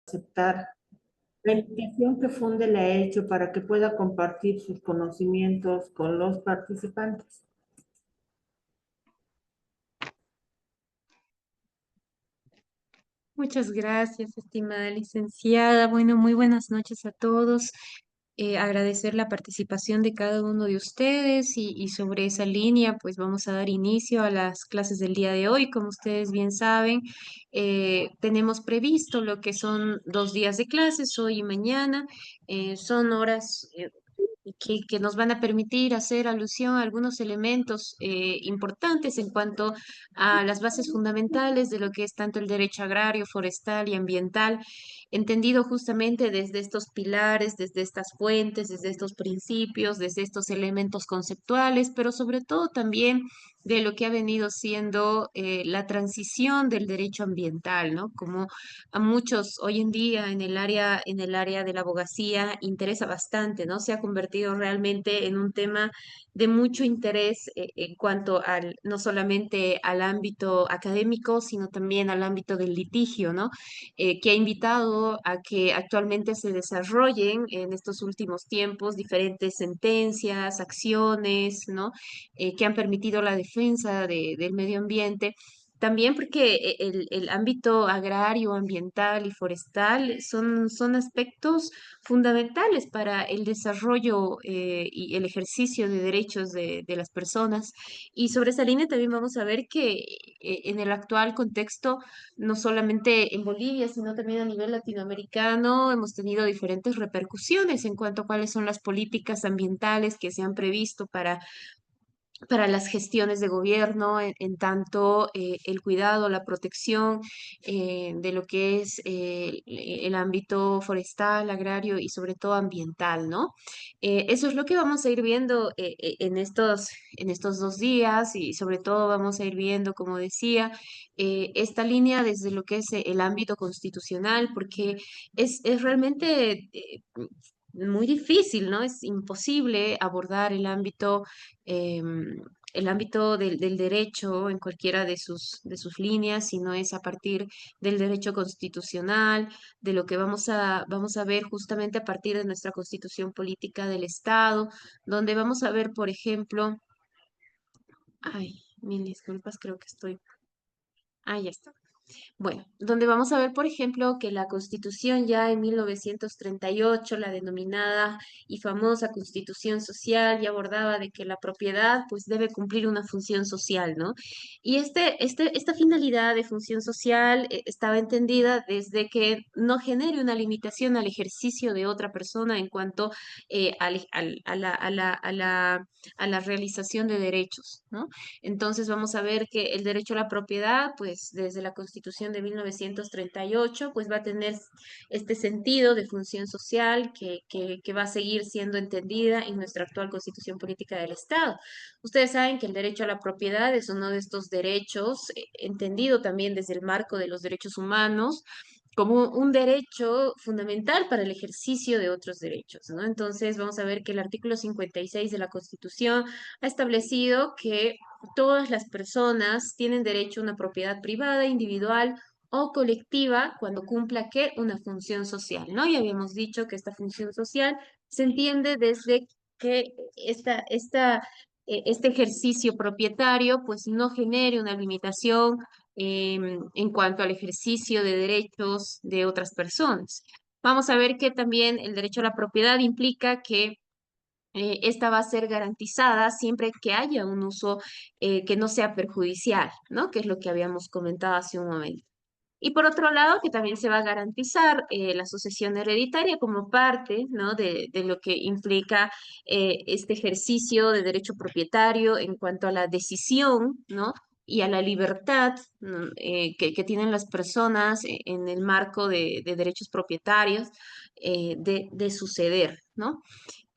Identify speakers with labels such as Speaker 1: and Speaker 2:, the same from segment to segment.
Speaker 1: aceptar la invitación que Funde le ha hecho para que pueda compartir sus conocimientos con los participantes.
Speaker 2: Muchas gracias, estimada licenciada. Bueno, muy buenas noches a todos. Agradecer la participación de cada uno de ustedes y sobre esa línea, pues vamos a dar inicio a las clases del día de hoy. Como ustedes bien saben, tenemos previsto lo que son 2 días de clases, hoy y mañana. Son horas que nos van a permitir hacer alusión a algunos elementos importantes en cuanto a las bases fundamentales de lo que es tanto el derecho agrario, forestal y ambiental, entendido justamente desde estos pilares, desde estas fuentes, desde estos principios, desde estos elementos conceptuales, pero sobre todo también de lo que ha venido siendo la transición del derecho ambiental, ¿no? Como a muchos hoy en día en el área de la abogacía interesa bastante, ¿no? Se ha convertido realmente en un tema de mucho interés en cuanto al, no solamente al ámbito académico, sino también al ámbito del litigio, ¿no? Que ha invitado a que actualmente se desarrollen en estos últimos tiempos diferentes sentencias, acciones, ¿no? Que han permitido la defensa del medio ambiente. También porque el ámbito agrario, ambiental y forestal son aspectos fundamentales para el desarrollo y el ejercicio de derechos de las personas. Y sobre esa línea también vamos a ver que en el actual contexto, no solamente en Bolivia, sino también a nivel latinoamericano, hemos tenido diferentes repercusiones en cuanto a cuáles son las políticas ambientales que se han previsto para las gestiones de gobierno, en tanto el cuidado, la protección de lo que es el ámbito forestal, agrario y sobre todo ambiental, ¿no? Eso es lo que vamos a ir viendo en estos 2 días y sobre todo vamos a ir viendo, como decía, esta línea desde lo que es el ámbito constitucional, porque es realmente muy difícil, ¿no? Es imposible abordar el ámbito del derecho en cualquiera de sus líneas, si no es a partir del derecho constitucional, de lo que vamos a ver justamente a partir de nuestra constitución política del Estado, donde vamos a ver, por ejemplo, ay, mil disculpas, creo que estoy, ya está. Bueno, donde vamos a ver, por ejemplo, que la Constitución ya en 1938, la denominada y famosa Constitución Social, ya abordaba de que la propiedad pues debe cumplir una función social, ¿no? Y esta finalidad de función social estaba entendida desde que no genere una limitación al ejercicio de otra persona en cuanto a la realización de derechos, ¿no? Entonces vamos a ver que el derecho a la propiedad, pues desde la Constitución de 1938, pues va a tener este sentido de función social que va a seguir siendo entendida en nuestra actual Constitución Política del Estado. Ustedes saben que el derecho a la propiedad es uno de estos derechos, entendido también desde el marco de los derechos humanos, como un derecho fundamental para el ejercicio de otros derechos, ¿no? Entonces, vamos a ver que el artículo 56 de la Constitución ha establecido que todas las personas tienen derecho a una propiedad privada, individual o colectiva cuando cumpla ¿qué? Una función social, ¿no? Ya habíamos dicho que esta función social se entiende desde que este ejercicio propietario pues no genere una limitación en cuanto al ejercicio de derechos de otras personas. Vamos a ver que también el derecho a la propiedad implica que esta va a ser garantizada siempre que haya un uso que no sea perjudicial, ¿no? Que es lo que habíamos comentado hace un momento. Y por otro lado, que también se va a garantizar la sucesión hereditaria como parte, ¿no? de lo que implica este ejercicio de derecho propietario en cuanto a la decisión, ¿no? Y a la libertad, ¿no? Que tienen las personas en el marco de derechos propietarios de suceder, ¿no?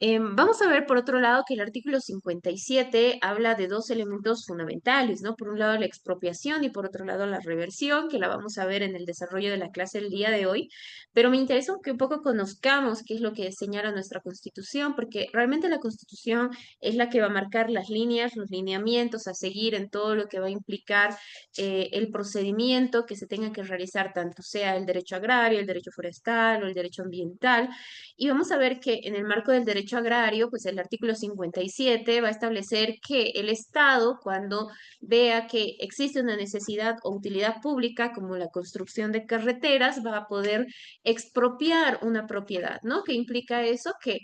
Speaker 2: Vamos a ver por otro lado que el artículo 57 habla de dos elementos fundamentales, ¿no? Por un lado la expropiación y por otro lado la reversión, que la vamos a ver en el desarrollo de la clase el día de hoy, pero me interesa que un poco conozcamos qué es lo que señala nuestra Constitución, porque realmente la Constitución es la que va a marcar las líneas, los lineamientos a seguir en todo lo que va a implicar el procedimiento que se tenga que realizar, tanto sea el derecho agrario, el derecho forestal o el derecho ambiental. Y vamos a ver que en el marco del derecho agrario, pues el artículo 57 va a establecer que el Estado, cuando vea que existe una necesidad o utilidad pública, como la construcción de carreteras, va a poder expropiar una propiedad, ¿no? ¿Qué implica eso? Que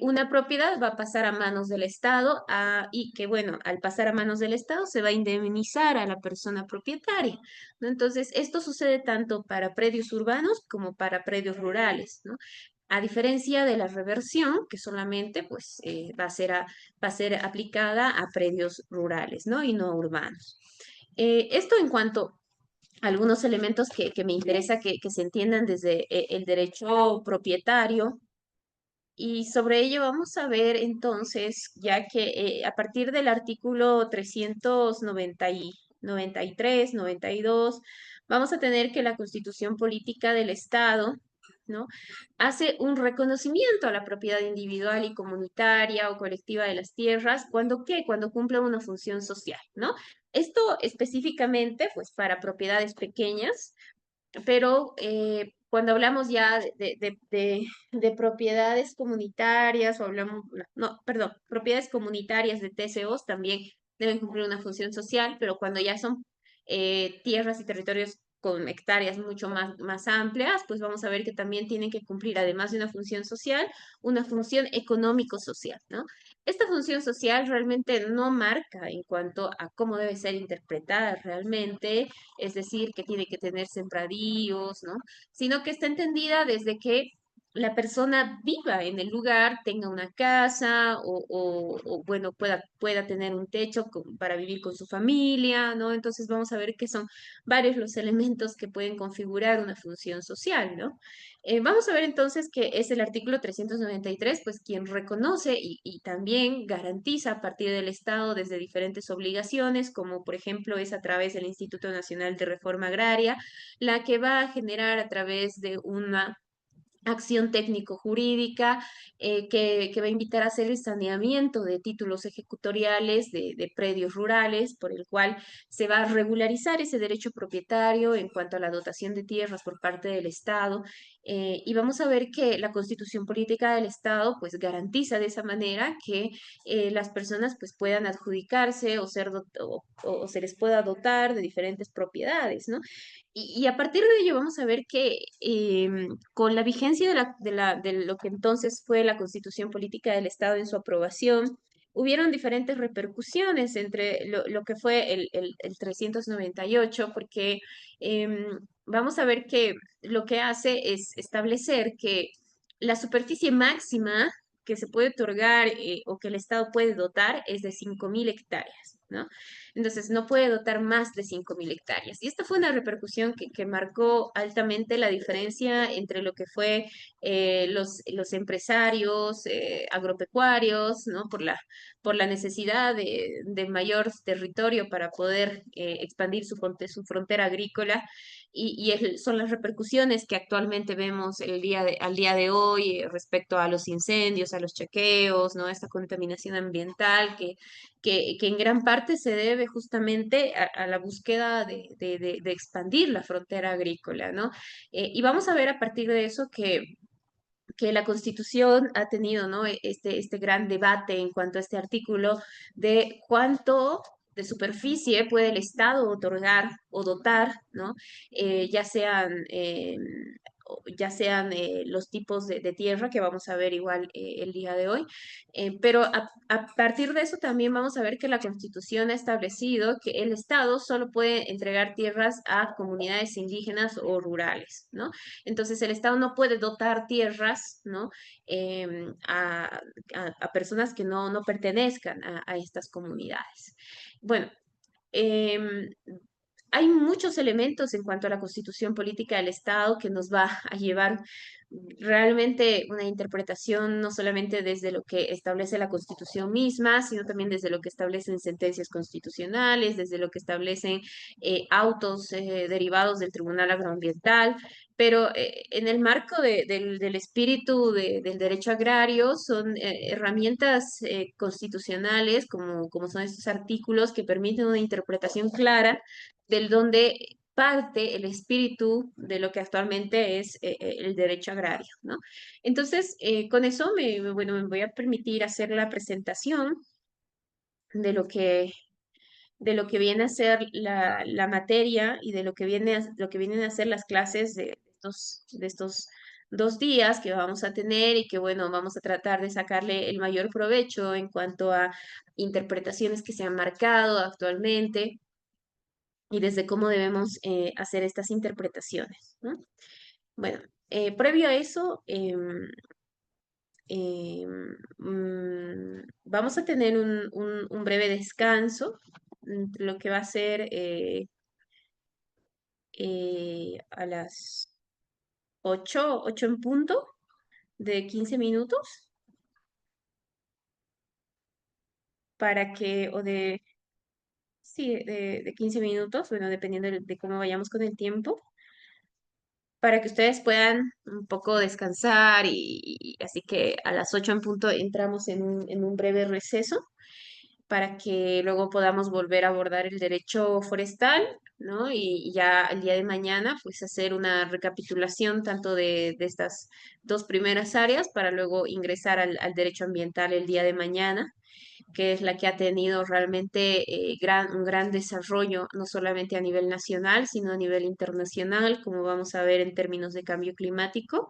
Speaker 2: una propiedad va a pasar a manos del Estado y que, bueno, al pasar a manos del Estado se va a indemnizar a la persona propietaria, ¿no? Entonces, esto sucede tanto para predios urbanos como para predios rurales, ¿no? A diferencia de la reversión, que solamente pues, va a ser aplicada a predios rurales, ¿no? Y no urbanos. Esto en cuanto a algunos elementos que me interesa que se entiendan desde el derecho propietario, y sobre ello vamos a ver entonces, ya que a partir del artículo 393, 92, vamos a tener que la Constitución Política del Estado, ¿no? Hace un reconocimiento a la propiedad individual y comunitaria o colectiva de las tierras, ¿cuando qué? Cuando cumple una función social, ¿no? Esto específicamente, pues, para propiedades pequeñas, pero cuando hablamos ya de propiedades comunitarias o hablamos, no, perdón, propiedades comunitarias de TCOs también deben cumplir una función social, pero cuando ya son tierras y territorios con hectáreas mucho más amplias, pues vamos a ver que también tienen que cumplir, además de una función social, una función económico-social, ¿no? Esta función social realmente no marca en cuanto a cómo debe ser interpretada realmente, es decir, que tiene que tener sembradíos, ¿no? Sino que está entendida desde que la persona viva en el lugar, tenga una casa bueno, pueda tener un techo para vivir con su familia, ¿no? Entonces vamos a ver que son varios los elementos que pueden configurar una función social, ¿no? Vamos a ver entonces que es el artículo 393, pues quien reconoce y también garantiza a partir del Estado desde diferentes obligaciones, como por ejemplo es a través del Instituto Nacional de Reforma Agraria, la que va a generar a través de una acción técnico-jurídica que va a invitar a hacer el saneamiento de títulos ejecutoriales de predios rurales, por el cual se va a regularizar ese derecho propietario en cuanto a la dotación de tierras por parte del Estado. Y vamos a ver que la Constitución Política del Estado pues garantiza de esa manera que las personas pues puedan adjudicarse o se les pueda dotar de diferentes propiedades, ¿no? Y a partir de ello vamos a ver que con la vigencia de lo que entonces fue la Constitución Política del Estado en su aprobación, hubieron diferentes repercusiones entre lo que fue el 398, porque em, vamos a ver que lo que hace es establecer que la superficie máxima que se puede otorgar o que el Estado puede dotar es de 5.000 hectáreas, ¿no? Entonces, no puede dotar más de 5.000 hectáreas. Y esta fue una repercusión que marcó altamente la diferencia entre lo que fue los empresarios agropecuarios, ¿no? Por la necesidad de mayor territorio para poder expandir su frontera agrícola. Son las repercusiones que actualmente vemos al día de hoy respecto a los incendios, a los chequeos, ¿no? Esta contaminación ambiental que en gran parte se debe justamente a la búsqueda de expandir la frontera agrícola, ¿no? Y vamos a ver a partir de eso que la Constitución ha tenido, ¿no? Este gran debate en cuanto a este artículo de cuánto de superficie puede el Estado otorgar o dotar, ¿no? Ya sean, ya sean los tipos de tierra que vamos a ver igual el día de hoy. Pero a partir de eso también vamos a ver que la Constitución ha establecido que el Estado solo puede entregar tierras a comunidades indígenas o rurales, ¿no? Entonces, el Estado no puede dotar tierras, ¿no? A personas que no pertenezcan a estas comunidades. Bueno, em, hay muchos elementos en cuanto a la constitución política del Estado que nos va a llevar realmente una interpretación no solamente desde lo que establece la Constitución misma, sino también desde lo que establecen sentencias constitucionales, desde lo que establecen autos derivados del Tribunal Agroambiental. Pero en el marco del espíritu del derecho agrario son herramientas constitucionales como son estos artículos que permiten una interpretación clara del donde parte el espíritu de lo que actualmente es el derecho agrario, ¿no? Entonces, con eso bueno, me voy a permitir hacer la presentación de de lo que viene a ser la materia y de lo que lo que vienen a ser las clases de estos 2 días que vamos a tener y que, bueno, vamos a tratar de sacarle el mayor provecho en cuanto a interpretaciones que se han marcado actualmente y desde cómo debemos hacer estas interpretaciones, ¿no? Bueno, previo a eso, vamos a tener un breve descanso, lo que va a ser a las 8 en punto, de 15 minutos, para que, o de, sí, de 15 minutos, bueno, dependiendo de cómo vayamos con el tiempo, para que ustedes puedan un poco descansar y así que a las 8 en punto entramos en un breve receso para que luego podamos volver a abordar el derecho forestal, ¿no? Y ya el día de mañana, pues hacer una recapitulación tanto de estas 2 primeras áreas para luego ingresar al derecho ambiental el día de mañana, que es la que ha tenido realmente un gran desarrollo, no solamente a nivel nacional, sino a nivel internacional, como vamos a ver en términos de cambio climático.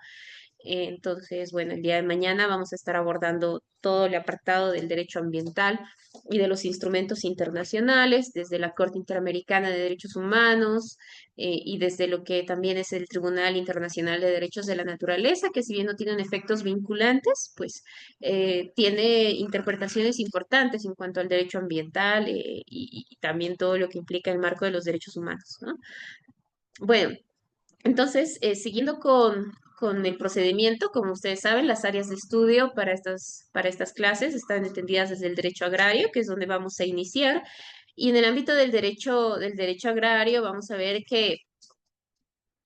Speaker 2: Entonces, bueno, el día de mañana vamos a estar abordando todo el apartado del derecho ambiental y de los instrumentos internacionales, desde la Corte Interamericana de Derechos Humanos y desde lo que también es el Tribunal Internacional de Derechos de la Naturaleza, que si bien no tienen efectos vinculantes, pues tiene interpretaciones importantes en cuanto al derecho ambiental y también todo lo que implica el marco de los derechos humanos, ¿no? Bueno. Entonces, siguiendo con el procedimiento, como ustedes saben, las áreas de estudio para estas clases están entendidas desde el derecho agrario, que es donde vamos a iniciar. Y en el ámbito del derecho agrario, vamos a ver que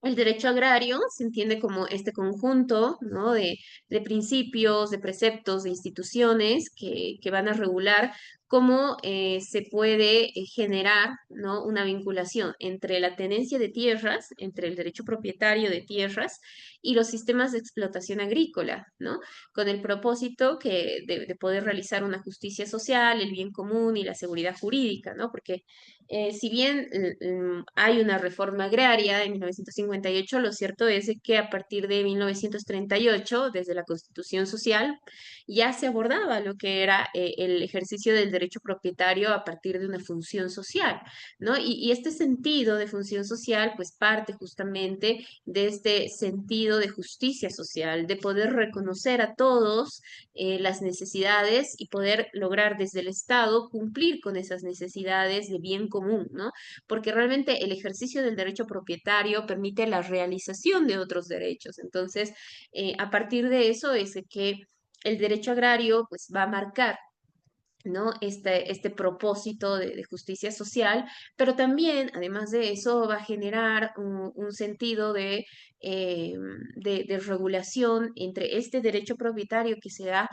Speaker 2: el derecho agrario se entiende como este conjunto, ¿no? de principios, de preceptos, de instituciones que van a regular cómo se puede generar, ¿no? una vinculación entre la tenencia de tierras, entre el derecho propietario de tierras y los sistemas de explotación agrícola, ¿no? Con el propósito de poder realizar una justicia social, el bien común y la seguridad jurídica, ¿no? Porque si bien hay una reforma agraria en 1958, lo cierto es de que a partir de 1938, desde la Constitución Social, ya se abordaba lo que era el ejercicio del derecho propietario a partir de una función social, ¿no? Y este sentido de función social, pues parte justamente de este sentido de justicia social, de poder reconocer a todos las necesidades y poder lograr desde el Estado cumplir con esas necesidades de bien común, ¿no? Porque realmente el ejercicio del derecho propietario permite la realización de otros derechos. Entonces, a partir de eso es que el derecho agrario pues va a marcar, ¿no? Este propósito de justicia social, pero también, además de eso, va a generar un sentido eh, de regulación entre este derecho propietario que se da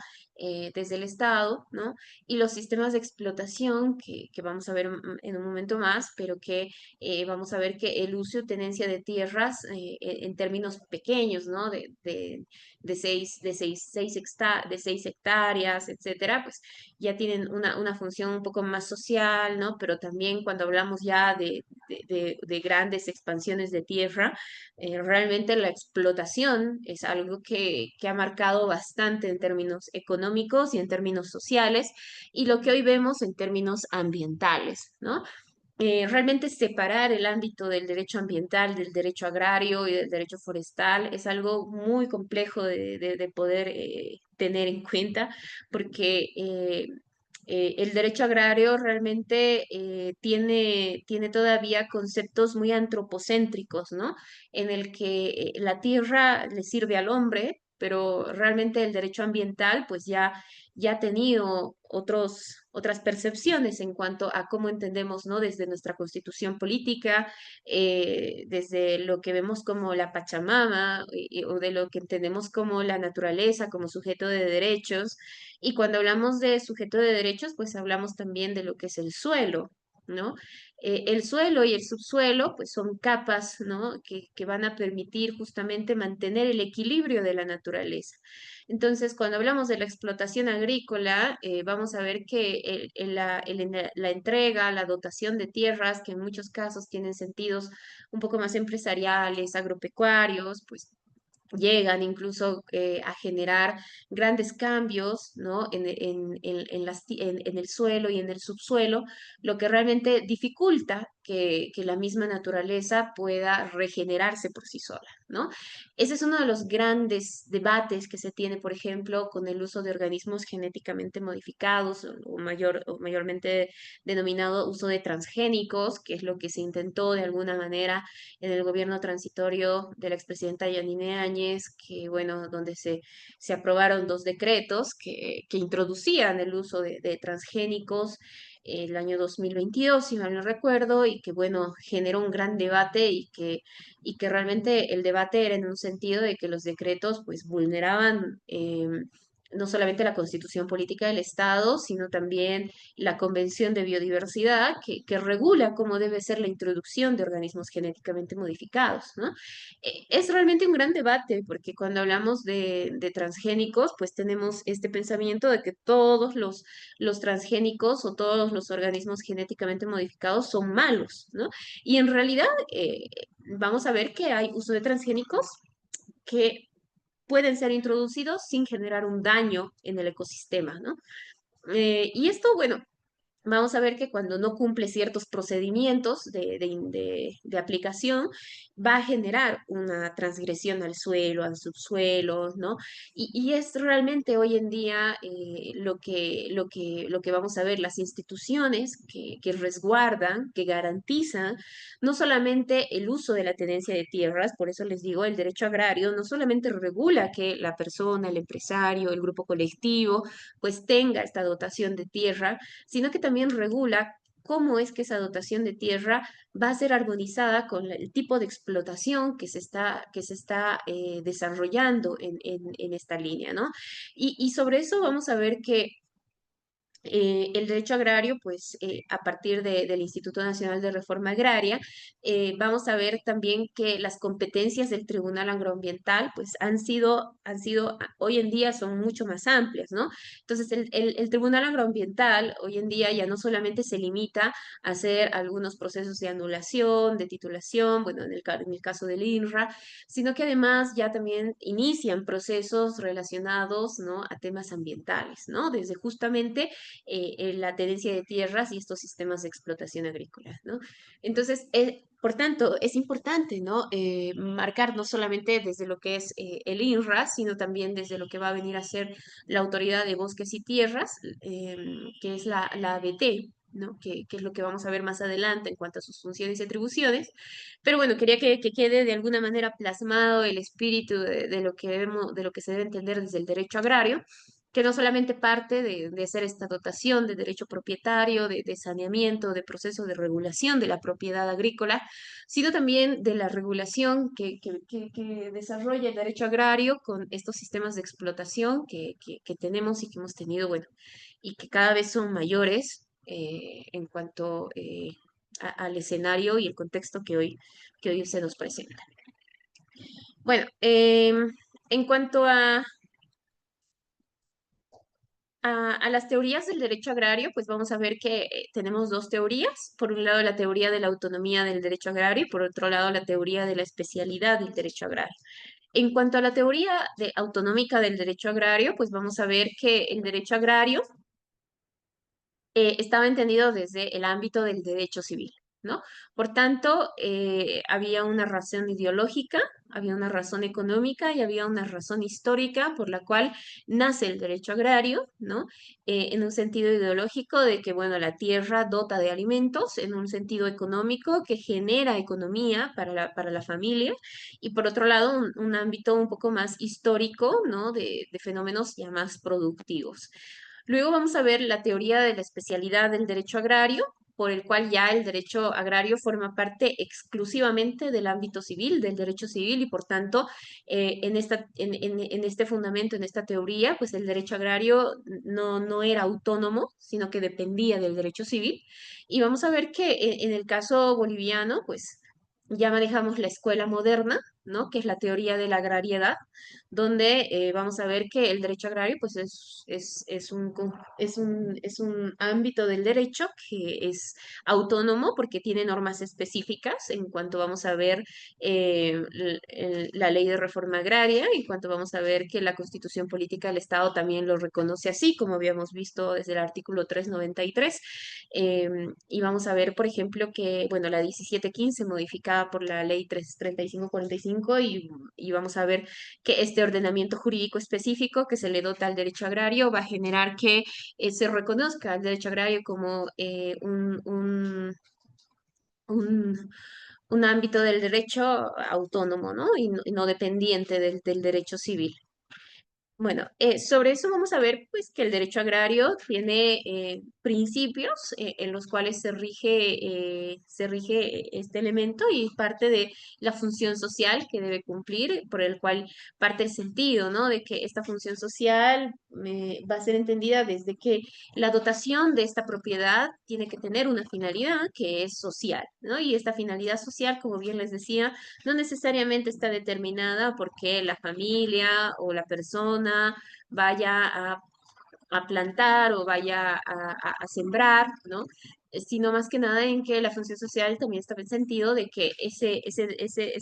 Speaker 2: desde el Estado, ¿no? Y los sistemas de explotación que vamos a ver en un momento más, pero que vamos a ver que el uso y tenencia de tierras en términos pequeños, ¿no? De 6 hectáreas, etcétera, pues ya tienen una función un poco más social, ¿no? Pero también cuando hablamos ya de grandes expansiones de tierra, realmente la explotación es algo que ha marcado bastante en términos económicos y en términos sociales, y lo que hoy vemos en términos ambientales, ¿no? Realmente separar el ámbito del derecho ambiental, del derecho agrario y del derecho forestal es algo muy complejo de poder tener en cuenta porque El derecho agrario realmente tiene todavía conceptos muy antropocéntricos, ¿no? En el que la tierra le sirve al hombre, pero realmente el derecho ambiental pues ya ha tenido otras percepciones en cuanto a cómo entendemos, ¿no? Desde nuestra constitución política, desde lo que vemos como la Pachamama, o de lo que entendemos como la naturaleza, como sujeto de derechos. Y cuando hablamos de sujeto de derechos, pues hablamos también de lo que es el suelo, ¿no? El suelo y el subsuelo, pues son capas, ¿no? Que van a permitir justamente mantener el equilibrio de la naturaleza. Entonces, cuando hablamos de la explotación agrícola, vamos a ver que la entrega, la dotación de tierras, que en muchos casos tienen sentidos un poco más empresariales, agropecuarios, pues llegan incluso a generar grandes cambios, ¿no? En el suelo y en el subsuelo, lo que realmente dificulta que la misma naturaleza pueda regenerarse por sí sola, ¿no? Ese es uno de los grandes debates que se tiene, por ejemplo, con el uso de organismos genéticamente modificados o mayormente denominado uso de transgénicos, que es lo que se intentó de alguna manera en el gobierno transitorio de la expresidenta Yanine Áñez, que bueno, donde se aprobaron dos decretos que introducían el uso de transgénicos el año 2022, si mal no recuerdo, y que bueno, generó un gran debate y que realmente el debate era en un sentido de que los decretos pues vulneraban no solamente la constitución política del Estado, sino también la Convención de Biodiversidad, que regula cómo debe ser la introducción de organismos genéticamente modificados, ¿no? Es realmente un gran debate, porque cuando hablamos de transgénicos, pues tenemos este pensamiento de que todos los transgénicos o todos los organismos genéticamente modificados son malos, ¿no? Y en realidad vamos a ver que hay uso de transgénicos que pueden ser introducidos sin generar un daño en el ecosistema, ¿no? Y esto, bueno, vamos a ver que cuando no cumple ciertos procedimientos de aplicación, va a generar una transgresión al suelo, al subsuelo, ¿no? Y es realmente hoy en día lo que vamos a ver, las instituciones que resguardan, que garantizan no solamente el uso de la tenencia de tierras, por eso les digo, el derecho agrario no solamente regula que la persona, el empresario, el grupo colectivo, pues tenga esta dotación de tierra, sino que también regula cómo es que esa dotación de tierra va a ser armonizada con el tipo de explotación que se está desarrollando en esta línea, ¿no? Y sobre eso vamos a ver que el derecho agrario, pues a partir del Instituto Nacional de Reforma Agraria, vamos a ver también que las competencias del Tribunal Agroambiental, pues hoy en día son mucho más amplias, ¿no? Entonces, el Tribunal Agroambiental hoy en día ya no solamente se limita a hacer algunos procesos de anulación, de titulación, bueno, en el caso del INRA, sino que además ya también inician procesos relacionados, ¿no? A temas ambientales, ¿no? Desde justamente la tenencia de tierras y estos sistemas de explotación agrícola, ¿no? Entonces, por tanto, es importante, ¿no? Marcar no solamente desde lo que es el INRA, sino también desde lo que va a venir a ser la Autoridad de Bosques y Tierras, eh, que es la ABT, ¿no? Que es lo que vamos a ver más adelante en cuanto a sus funciones y atribuciones. Pero bueno, quería que quede de alguna manera plasmado el espíritu de lo que de lo que se debe entender desde el derecho agrario, que no solamente parte de ser esta dotación de derecho propietario, de saneamiento, de proceso de regulación de la propiedad agrícola, sino también de la regulación que desarrolla el derecho agrario con estos sistemas de explotación que tenemos y que hemos tenido, bueno, y que cada vez son mayores en cuanto al escenario y el contexto que hoy se nos presenta. Bueno, en cuanto a las teorías del derecho agrario, pues vamos a ver que tenemos dos teorías. Por un lado, la teoría de la autonomía del derecho agrario y por otro lado, la teoría de la especialidad del derecho agrario. En cuanto a la teoría autonómica del derecho agrario, pues vamos a ver que el derecho agrario estaba entendido desde el ámbito del derecho civil. ¿no? Por tanto, había una razón ideológica, había una razón económica y había una razón histórica por la cual nace el derecho agrario, ¿no? En un sentido ideológico de que, bueno, la tierra dota de alimentos, en un sentido económico que genera economía para la familia, y por otro lado, un ámbito un poco más histórico, ¿no? De fenómenos ya más productivos. Luego vamos a ver la teoría de la especialidad del derecho agrario, por el cual ya el derecho agrario forma parte exclusivamente del ámbito civil, del derecho civil, y por tanto, en este fundamento, en esta teoría, pues el derecho agrario no era autónomo, sino que dependía del derecho civil. Y vamos a ver que en el caso boliviano, pues ya manejamos la escuela moderna, ¿no? Que es la teoría de la agrariedad, donde vamos a ver que el derecho agrario pues es un ámbito del derecho que es autónomo porque tiene normas específicas en cuanto vamos a ver la ley de reforma agraria, en cuanto vamos a ver que la Constitución Política del Estado también lo reconoce así, como habíamos visto desde el artículo 393. Y vamos a ver, por ejemplo, que, bueno, la 1715 modificada por la ley 33545 y vamos a ver que este ordenamiento jurídico específico que se le dota al derecho agrario va a generar que se reconozca el derecho agrario como un, un ámbito del derecho autónomo, ¿no? Y no dependiente del derecho civil. Bueno, sobre eso vamos a ver pues que el derecho agrario tiene principios en los cuales se rige este elemento y parte de la función social que debe cumplir, por el cual parte el sentido, ¿no? De que esta función social va a ser entendida desde que la dotación de esta propiedad tiene que tener una finalidad que es social, ¿no? Y esta finalidad social, como bien les decía, no necesariamente está determinada porque la familia o la persona vaya a plantar o vaya a sembrar, ¿no? Sino más que nada en que la función social también está en el sentido de que ese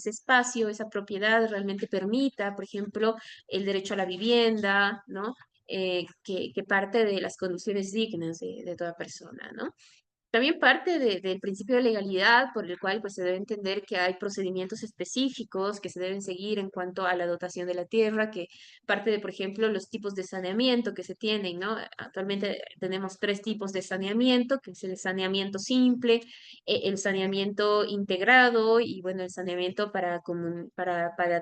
Speaker 2: espacio, esa propiedad realmente permita, por ejemplo, el derecho a la vivienda, ¿no? Que parte de las condiciones dignas de toda persona, ¿no? También parte del principio de legalidad por el cual pues, se debe entender que hay procedimientos específicos que se deben seguir en cuanto a la dotación de la tierra, que parte de, por ejemplo, los tipos de saneamiento que se tienen, ¿no? Actualmente tenemos tres tipos de saneamiento, que es el saneamiento simple, el saneamiento integrado y, bueno, el saneamiento para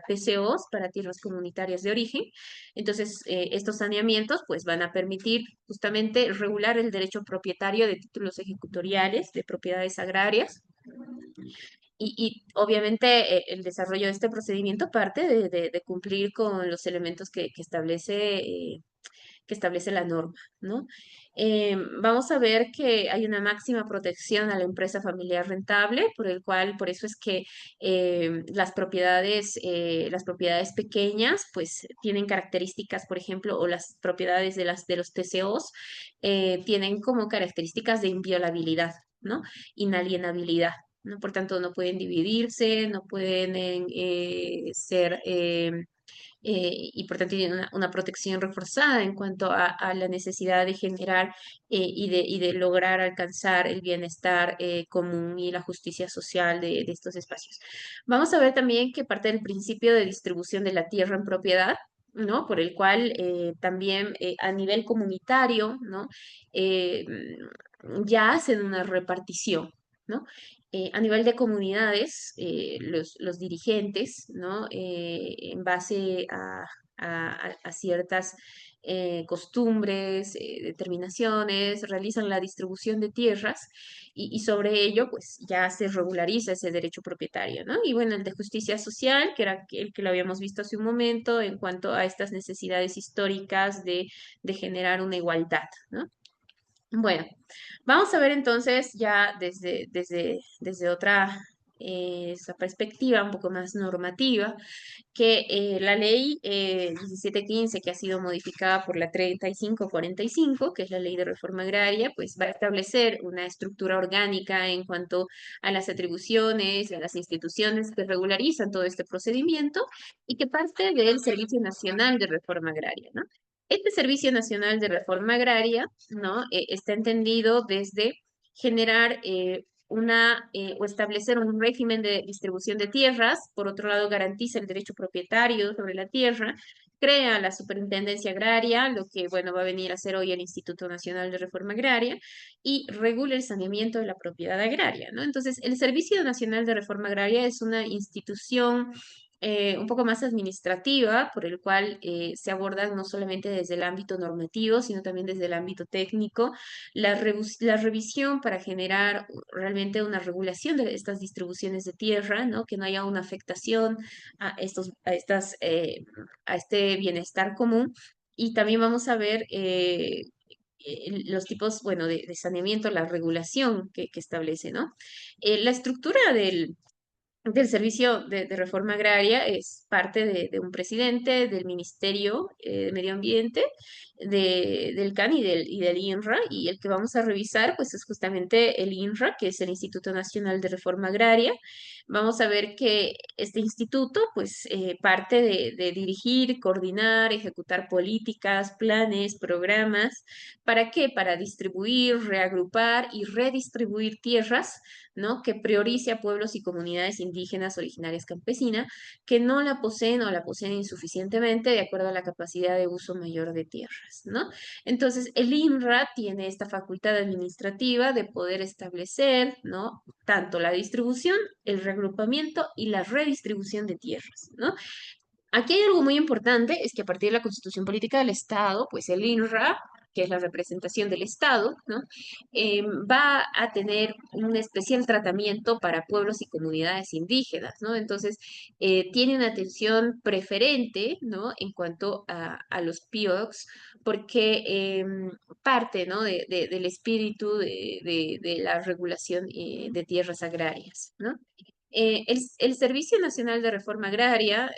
Speaker 2: TCOs, para tierras comunitarias de origen. Entonces, estos saneamientos pues van a permitir justamente regular el derecho propietario de títulos ejecutoriales de propiedades agrarias y obviamente el desarrollo de este procedimiento parte de cumplir con los elementos que establece la norma, ¿no? Vamos a ver que hay una máxima protección a la empresa familiar rentable, por eso es que las propiedades pequeñas, pues tienen características, por ejemplo, o las propiedades de los TCOs tienen como características de inviolabilidad, ¿no? Inalienabilidad. ¿No? Por tanto, no pueden dividirse, no pueden ser y por tanto tienen una protección reforzada en cuanto a la necesidad de generar y de lograr alcanzar el bienestar común y la justicia social de estos espacios. Vamos a ver también que parte del principio de distribución de la tierra en propiedad, ¿no? Por el cual también a nivel comunitario, ¿no? Eh, ya hacen una repartición, ¿no? A nivel de comunidades, los dirigentes, ¿no? En base a ciertas costumbres, determinaciones, realizan la distribución de tierras y sobre ello, pues ya se regulariza ese derecho propietario, ¿no? Y bueno, el de justicia social, que era el que lo habíamos visto hace un momento en cuanto a estas necesidades históricas de generar una igualdad, ¿no? Bueno, vamos a ver entonces ya desde otra esa perspectiva un poco más normativa, que la ley 1715, que ha sido modificada por la 3545, que es la ley de reforma agraria, pues va a establecer una estructura orgánica en cuanto a las atribuciones, a las instituciones que regularizan todo este procedimiento y que parte del Servicio Nacional de Reforma Agraria, ¿no? Este Servicio Nacional de Reforma Agraria, ¿no? Está entendido desde generar o establecer un régimen de distribución de tierras, por otro lado garantiza el derecho propietario sobre la tierra, crea la Superintendencia Agraria, lo que, bueno, va a venir a ser hoy el Instituto Nacional de Reforma Agraria, y regula el saneamiento de la propiedad agraria, ¿no? Entonces, el Servicio Nacional de Reforma Agraria es una institución un poco más administrativa, por el cual se abordan no solamente desde el ámbito normativo, sino también desde el ámbito técnico, la revisión para generar realmente una regulación de estas distribuciones de tierra, ¿no? Que no haya una afectación a este bienestar común. Y también vamos a ver los tipos, bueno, de saneamiento, la regulación que establece, ¿no? La estructura del Servicio de Reforma Agraria es parte de un presidente del Ministerio de Medio Ambiente, del CAN y del INRA, y el que vamos a revisar pues es justamente el INRA, que es el Instituto Nacional de Reforma Agraria. Vamos a ver que este instituto pues parte de dirigir, coordinar, ejecutar políticas, planes, programas. ¿Para qué? Para distribuir, reagrupar y redistribuir tierras, ¿no? Que priorice a pueblos y comunidades indígenas originarias campesinas que no la poseen o la poseen insuficientemente de acuerdo a la capacidad de uso mayor de tierras, ¿no? Entonces, el INRA tiene esta facultad administrativa de poder establecer, ¿no? Tanto la distribución, el reagrupamiento y la redistribución de tierras, ¿no? Aquí hay algo muy importante, es que a partir de la Constitución Política del Estado, pues el INRA, que es la representación del Estado, ¿no? Va a tener un especial tratamiento para pueblos y comunidades indígenas, ¿no? Entonces, tiene una atención preferente, ¿no? En cuanto a los PIOCs, porque parte, ¿no? Del espíritu de la regulación de tierras agrarias, ¿no? El Servicio Nacional de Reforma Agraria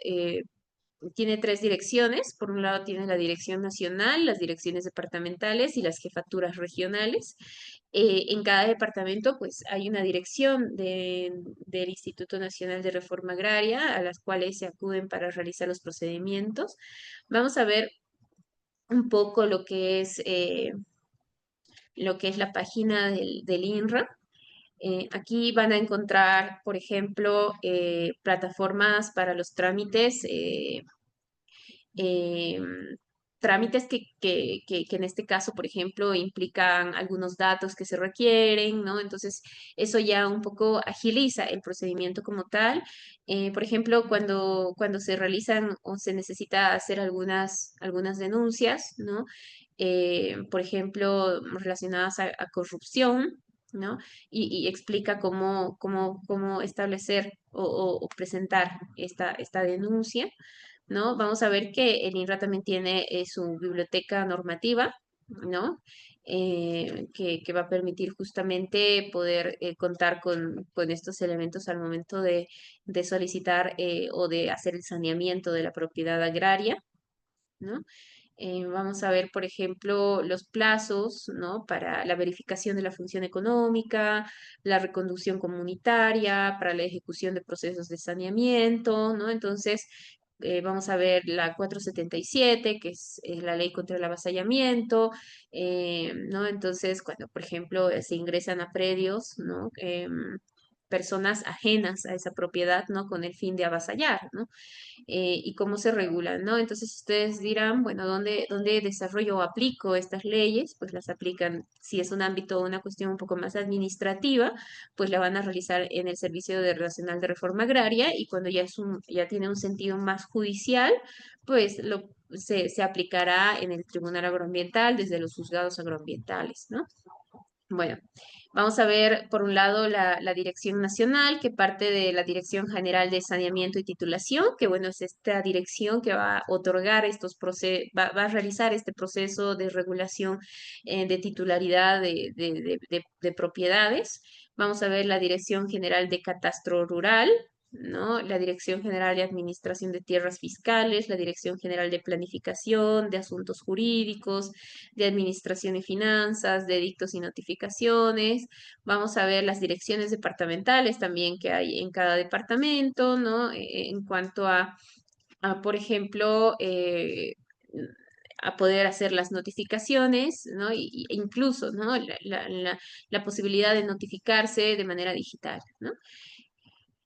Speaker 2: tiene tres direcciones. Por un lado tiene la dirección nacional, las direcciones departamentales y las jefaturas regionales. En cada departamento pues hay una dirección del Instituto Nacional de Reforma Agraria a las cuales se acuden para realizar los procedimientos. Vamos a ver un poco lo que es la página del INRA. Aquí van a encontrar, por ejemplo, plataformas para los trámites eh, trámites que en este caso, por ejemplo, implican algunos datos que se requieren, ¿no? Entonces, eso ya un poco agiliza el procedimiento como tal. Por ejemplo, cuando se realizan o se necesita hacer algunas denuncias, ¿no? Por ejemplo, relacionadas a corrupción, ¿no? Y explica cómo establecer o presentar esta denuncia, ¿no? Vamos a ver que el INRA también tiene su biblioteca normativa, ¿no? Que va a permitir justamente poder contar con estos elementos al momento de solicitar o de hacer el saneamiento de la propiedad agraria, ¿no? Vamos a ver, por ejemplo, los plazos, ¿no? Para la verificación de la función económica, la reconducción comunitaria, para la ejecución de procesos de saneamiento, ¿no? Entonces, vamos a ver la 477, que es la ley contra el avasallamiento, ¿no? Entonces, cuando, por ejemplo, se ingresan a predios, ¿no? Personas ajenas a esa propiedad, ¿no? Con el fin de avasallar, ¿no? Y cómo se regulan, ¿no? Entonces ustedes dirán, bueno, ¿dónde desarrollo o aplico estas leyes? Pues las aplican, si es un ámbito o una cuestión un poco más administrativa, pues la van a realizar en el Servicio Nacional de Reforma Agraria, y cuando ya tiene un sentido más judicial, pues se aplicará en el Tribunal Agroambiental desde los juzgados agroambientales, ¿no? Bueno, vamos a ver por un lado la Dirección Nacional, que parte de la Dirección General de Saneamiento y Titulación, que bueno, es esta dirección que va a otorgar estos procesos, va a realizar este proceso de regulación de titularidad de propiedades. Vamos a ver la Dirección General de Catastro Rural, ¿no? La Dirección General de Administración de Tierras Fiscales, la Dirección General de Planificación, de Asuntos Jurídicos, de Administración y Finanzas, de Edictos y Notificaciones. Vamos a ver las direcciones departamentales también que hay en cada departamento, ¿no? En cuanto por ejemplo, a poder hacer las notificaciones, ¿no? E incluso, ¿no? La posibilidad de notificarse de manera digital, ¿no?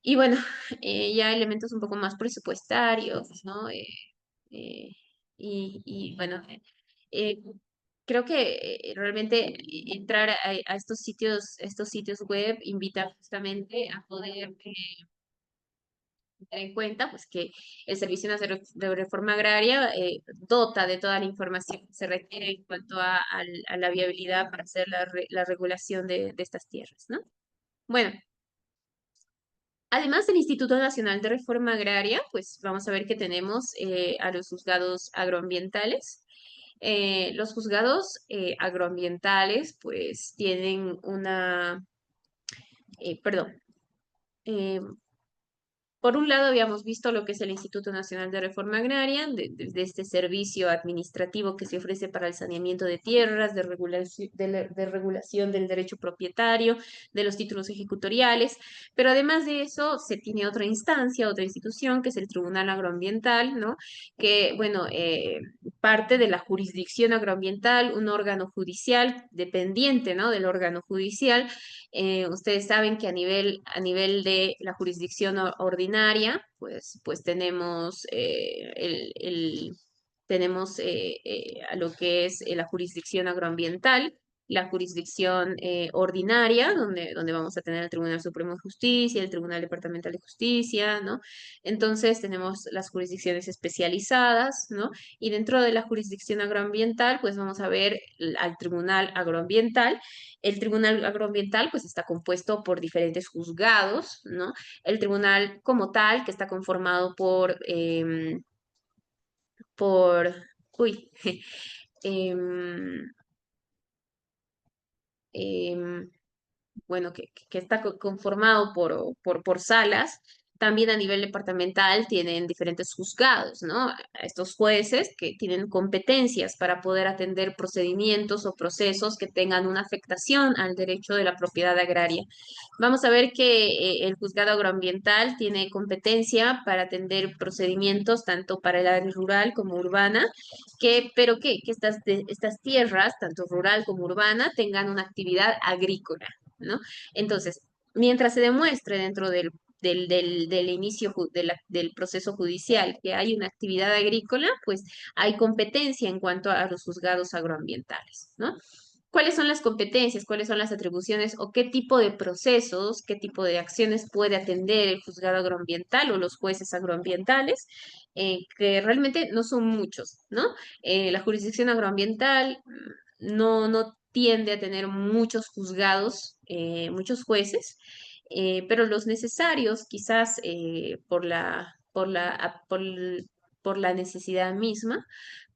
Speaker 2: Y bueno, ya elementos un poco más presupuestarios, ¿no? Y bueno, eh, creo que realmente entrar a estos sitios web invita justamente a poder tener en cuenta pues que el Servicio Nacional de Reforma Agraria dota de toda la información que se requiere en cuanto a la viabilidad para hacer la regulación de estas tierras, ¿no? Bueno, además del Instituto Nacional de Reforma Agraria, pues vamos a ver que tenemos a los juzgados agroambientales. Los juzgados agroambientales pues tienen perdón, eh, por un lado, habíamos visto lo que es el Instituto Nacional de Reforma Agraria, de este servicio administrativo que se ofrece para el saneamiento de tierras, de regulación del derecho propietario, de los títulos ejecutoriales, pero además de eso se tiene otra instancia, otra institución, que es el Tribunal Agroambiental, ¿no? Que, bueno, parte de la jurisdicción agroambiental, un órgano judicial dependiente, ¿no? Del órgano judicial. Ustedes saben que a nivel de la jurisdicción ordinaria, pues tenemos, tenemos a lo que es la jurisdicción agroambiental, la jurisdicción ordinaria, donde vamos a tener el Tribunal Supremo de Justicia, el Tribunal Departamental de Justicia, ¿no? Entonces tenemos las jurisdicciones especializadas, ¿no? Y dentro de la jurisdicción agroambiental, pues vamos a ver al Tribunal Agroambiental. El Tribunal Agroambiental pues está compuesto por diferentes juzgados, ¿no? El tribunal como tal, que está conformado por, uy, em, em, bueno, que está conformado por salas. También a nivel departamental tienen diferentes juzgados, ¿no? Estos jueces que tienen competencias para poder atender procedimientos o procesos que tengan una afectación al derecho de la propiedad agraria. Vamos a ver que el juzgado agroambiental tiene competencia para atender procedimientos tanto para el área rural como urbana, pero que estas tierras, tanto rural como urbana, tengan una actividad agrícola, ¿no? Entonces, mientras se demuestre dentro del inicio del proceso judicial que hay una actividad agrícola, pues hay competencia en cuanto a los juzgados agroambientales, ¿no? ¿Cuáles son las competencias? ¿Cuáles son las atribuciones? ¿O qué tipo de procesos, qué tipo de acciones puede atender el juzgado agroambiental o los jueces agroambientales? Que realmente no son muchos, ¿no? La jurisdicción agroambiental no tiende a tener muchos juzgados, muchos jueces, pero los necesarios, quizás por la necesidad misma,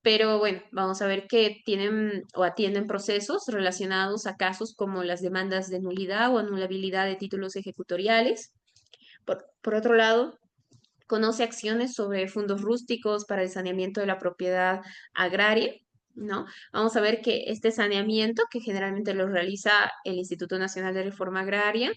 Speaker 2: pero bueno, vamos a ver que tienen o atienden procesos relacionados a casos como las demandas de nulidad o anulabilidad de títulos ejecutoriales. Por otro lado, conoce acciones sobre fondos rústicos para el saneamiento de la propiedad agraria, ¿no? Vamos a ver que este saneamiento, que generalmente lo realiza el Instituto Nacional de Reforma Agraria,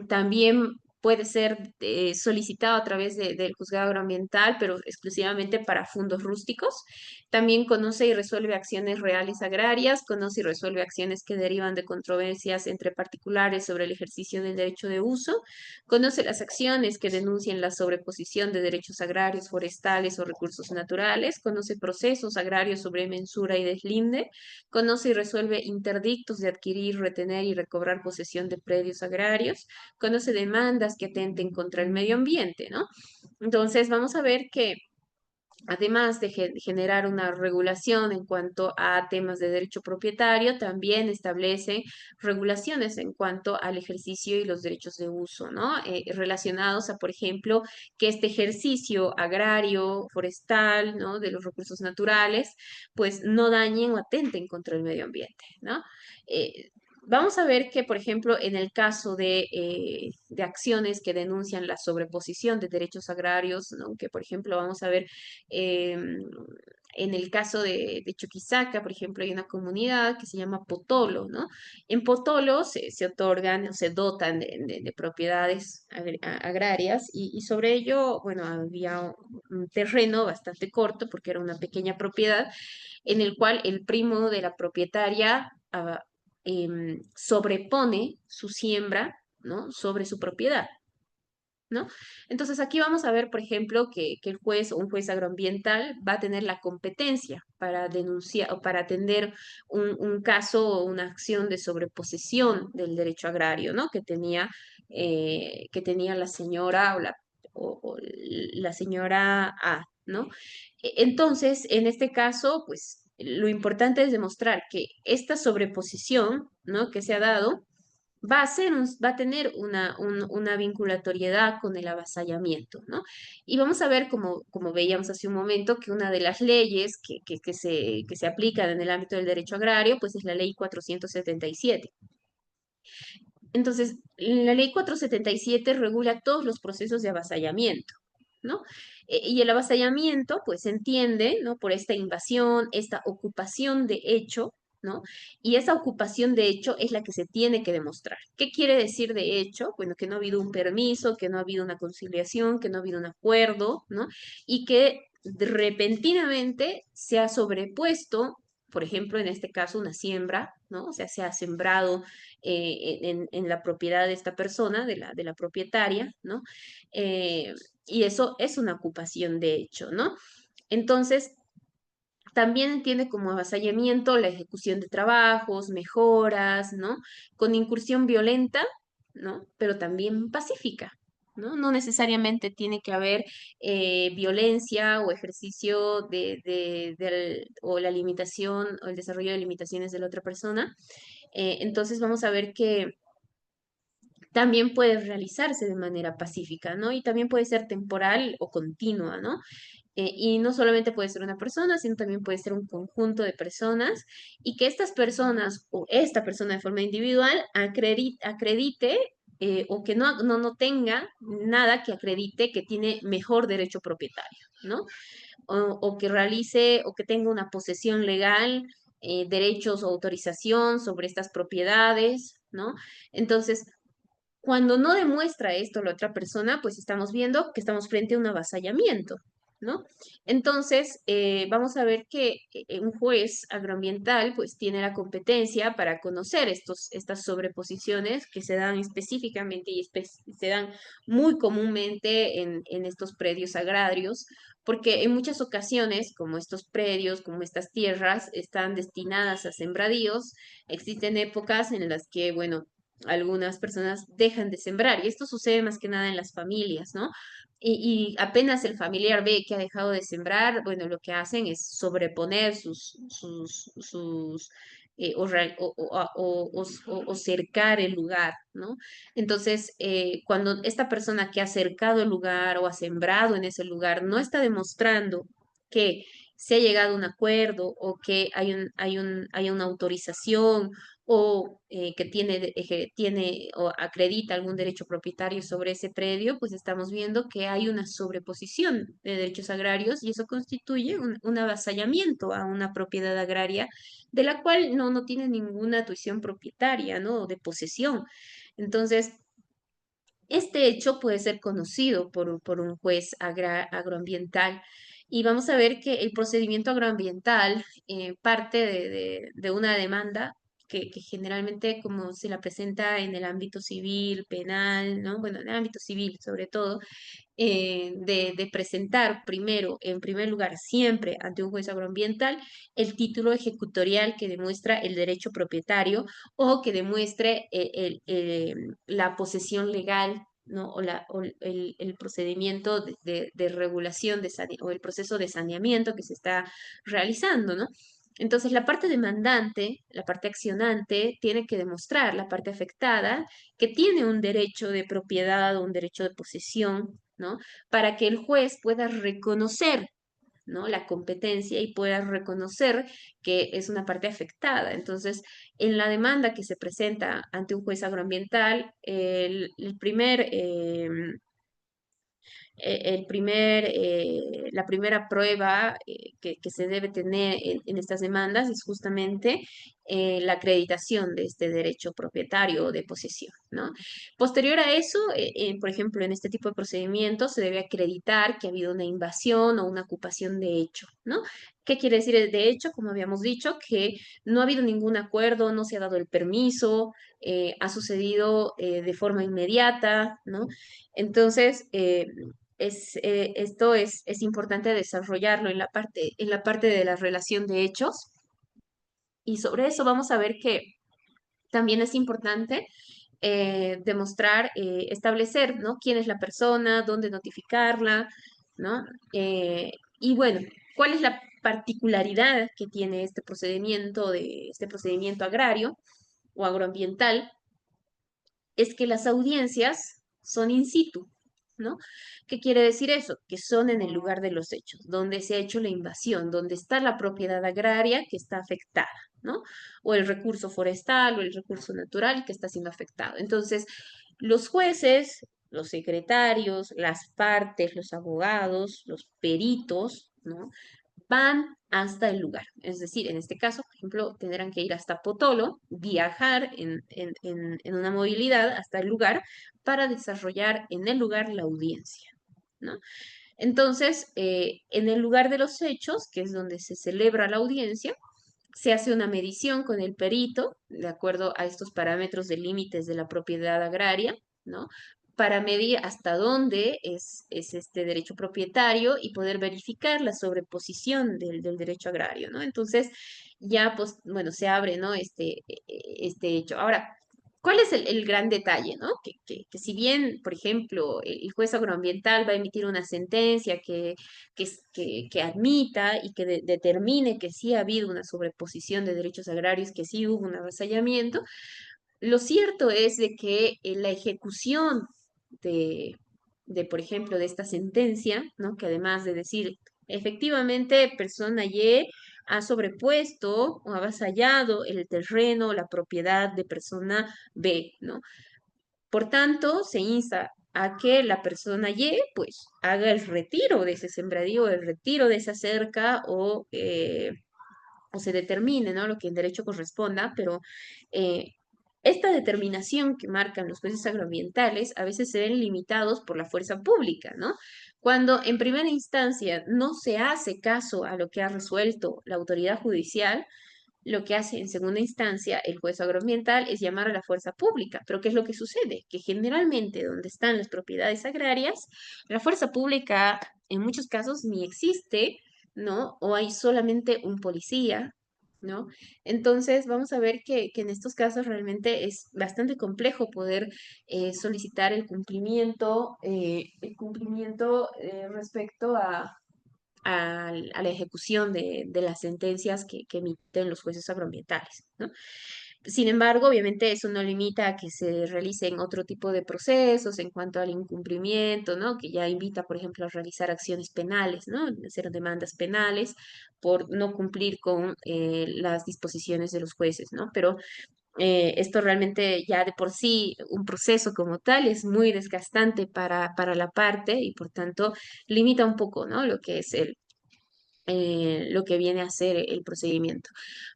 Speaker 2: también puede ser solicitado a través del juzgado agroambiental, pero exclusivamente para fondos rústicos. También conoce y resuelve acciones reales agrarias, conoce y resuelve acciones que derivan de controversias entre particulares sobre el ejercicio del derecho de uso, conoce las acciones que denuncian la sobreposición de derechos agrarios, forestales o recursos naturales, conoce procesos agrarios sobre mensura y deslinde, conoce y resuelve interdictos de adquirir, retener y recobrar posesión de predios agrarios, conoce demandas que atenten contra el medio ambiente, ¿no? Entonces, vamos a ver que además de generar una regulación en cuanto a temas de derecho propietario, también establece regulaciones en cuanto al ejercicio y los derechos de uso, ¿no? Relacionados a, por ejemplo, que este ejercicio agrario, forestal, ¿no? De los recursos naturales, pues no dañen o atenten contra el medio ambiente, ¿no? Vamos a ver que, por ejemplo, en el caso de acciones que denuncian la sobreposición de derechos agrarios, ¿no? Que, por ejemplo, vamos a ver eh, En el caso de Chuquisaca, por ejemplo, hay una comunidad que se llama Potolo, ¿no? En Potolo se otorgan o se dotan de propiedades agrarias y sobre ello, bueno, había un terreno bastante corto porque era una pequeña propiedad en el cual el primo de la propietaria sobrepone su siembra, ¿no? Sobre su propiedad. ¿No? Entonces aquí vamos a ver, por ejemplo, que el juez o un juez agroambiental va a tener la competencia para denunciar o para atender un caso o una acción de sobreposesión del derecho agrario, ¿no? Que tenía la señora o la señora A, ¿no? Entonces, en este caso, pues lo importante es demostrar que esta sobreposición, ¿no? Que se ha dado, va a tener una vinculatoriedad con el avasallamiento, ¿no? Y vamos a ver, como veíamos hace un momento, que una de las leyes que se aplican en el ámbito del derecho agrario, pues es la ley 477. Entonces, la ley 477 regula todos los procesos de avasallamiento, ¿no? Y el avasallamiento, pues se entiende, ¿no? Por esta invasión, esta ocupación de hecho, ¿no? Y esa ocupación de hecho es la que se tiene que demostrar. ¿Qué quiere decir de hecho? Bueno, que no ha habido un permiso, que no ha habido una conciliación, que no ha habido un acuerdo, ¿no? Y que repentinamente se ha sobrepuesto, por ejemplo, en este caso, una siembra, ¿no? O sea, se ha sembrado en la propiedad de esta persona, de la propietaria, ¿no? Eh, y eso es una ocupación de hecho, ¿no? Entonces, también entiende como avasallamiento la ejecución de trabajos, mejoras, ¿no? Con incursión violenta, ¿no? Pero también pacífica, ¿no? No necesariamente tiene que haber violencia o ejercicio o la limitación o el desarrollo de limitaciones de la otra persona. Entonces vamos a ver que también puede realizarse de manera pacífica, ¿no? Y también puede ser temporal o continua, ¿no? Y no solamente puede ser una persona, sino también puede ser un conjunto de personas y que estas personas o esta persona de forma individual acredite o que no tenga nada que acredite que tiene mejor derecho propietario, ¿no? O que realice o que tenga una posesión legal, derechos o autorización sobre estas propiedades, ¿no? Entonces, cuando no demuestra esto la otra persona, pues estamos viendo que estamos frente a un avasallamiento, ¿no? Entonces, vamos a ver que un juez agroambiental pues tiene la competencia para conocer estas sobreposiciones que se dan específicamente y se dan muy comúnmente en estos predios agrarios, porque en muchas ocasiones, como estos predios, como estas tierras, están destinadas a sembradíos, existen épocas en las que, bueno, algunas personas dejan de sembrar y esto sucede más que nada en las familias, ¿no? Y apenas el familiar ve que ha dejado de sembrar, bueno, lo que hacen es sobreponer o cercar el lugar, ¿no? Entonces, cuando esta persona que ha cercado el lugar o ha sembrado en ese lugar no está demostrando que se ha llegado a un acuerdo o que hay una autorización o que tiene o acredita algún derecho propietario sobre ese predio, pues estamos viendo que hay una sobreposición de derechos agrarios y eso constituye un avasallamiento a una propiedad agraria de la cual no tiene ninguna tuición propietaria, ¿no? De posesión. Entonces, este hecho puede ser conocido por un juez agroambiental y vamos a ver que el procedimiento agroambiental parte de una demanda que generalmente como se la presenta en el ámbito civil, penal, ¿no? Bueno, en el ámbito civil sobre todo, de presentar primero, en primer lugar, siempre ante un juez agroambiental, el título ejecutorial que demuestra el derecho propietario o que demuestre la posesión legal, ¿no? O el procedimiento de regulación o el proceso de saneamiento que se está realizando, ¿no? Entonces, la parte demandante, la parte accionante, tiene que demostrar, la parte afectada, que tiene un derecho de propiedad o un derecho de posesión, ¿no? Para que el juez pueda reconocer, ¿no? La competencia y pueda reconocer que es una parte afectada. Entonces, en la demanda que se presenta ante un juez agroambiental, la primera prueba que se debe tener en estas demandas es justamente la acreditación de este derecho propietario o de posesión, ¿no? Posterior a eso, por ejemplo, en este tipo de procedimientos se debe acreditar que ha habido una invasión o una ocupación de hecho, ¿no? ¿Qué quiere decir de hecho? Como habíamos dicho, que no ha habido ningún acuerdo, no se ha dado el permiso, ha sucedido de forma inmediata, ¿no? Entonces, esto es importante desarrollarlo en la parte de la relación de hechos. Y sobre eso vamos a ver que también es importante demostrar, establecer, ¿no? Quién es la persona, dónde notificarla, ¿no? Y bueno, ¿cuál es la particularidad que tiene este procedimiento agrario o agroambiental? Es que las audiencias son in situ, ¿no? ¿Qué quiere decir eso? Que son en el lugar de los hechos, donde se ha hecho la invasión, donde está la propiedad agraria que está afectada, ¿no? O el recurso forestal o el recurso natural que está siendo afectado. Entonces, los jueces, los secretarios, las partes, los abogados, los peritos, ¿no? Van hasta el lugar. Es decir, en este caso, por ejemplo, tendrán que ir hasta Potolo, viajar en una movilidad hasta el lugar para desarrollar en el lugar la audiencia, ¿no? Entonces, en el lugar de los hechos, que es donde se celebra la audiencia, se hace una medición con el perito, de acuerdo a estos parámetros de límites de la propiedad agraria, ¿no? Para medir hasta dónde es este derecho propietario y poder verificar la sobreposición del derecho agrario, ¿no? Entonces, ya, pues, bueno, se abre, ¿no? Este hecho. Ahora, ¿cuál es el gran detalle, ¿no? Que si bien, por ejemplo, el juez agroambiental va a emitir una sentencia que admita y que determine que sí ha habido una sobreposición de derechos agrarios, que sí hubo un avasallamiento, lo cierto es de que la ejecución de, por ejemplo, de esta sentencia, ¿no? Que además de decir, efectivamente, persona Y ha sobrepuesto o avasallado el terreno, la propiedad de persona B, ¿no? Por tanto, se insta a que la persona Y, pues, haga el retiro de ese sembradío, el retiro de esa cerca o se determine, ¿no? Lo que en derecho corresponda, pero eh, esta determinación que marcan los jueces agroambientales a veces se ven limitados por la fuerza pública, ¿no? Cuando en primera instancia no se hace caso a lo que ha resuelto la autoridad judicial, lo que hace en segunda instancia el juez agroambiental es llamar a la fuerza pública. Pero ¿qué es lo que sucede? Que generalmente donde están las propiedades agrarias, la fuerza pública en muchos casos ni existe, ¿no? O hay solamente un policía, ¿no? Entonces vamos a ver que en estos casos realmente es bastante complejo poder solicitar el cumplimiento respecto a la ejecución de las sentencias que emiten los jueces agroambientales, ¿no? Sin embargo, obviamente eso no limita a que se realicen otro tipo de procesos en cuanto al incumplimiento, ¿no? Que ya invita, por ejemplo, a realizar acciones penales, ¿no? Hacer demandas penales por no cumplir con las disposiciones de los jueces, ¿no? Pero esto realmente ya de por sí, un proceso como tal, es muy desgastante para la parte y por tanto limita un poco, ¿no? Lo que es lo que viene a ser el procedimiento.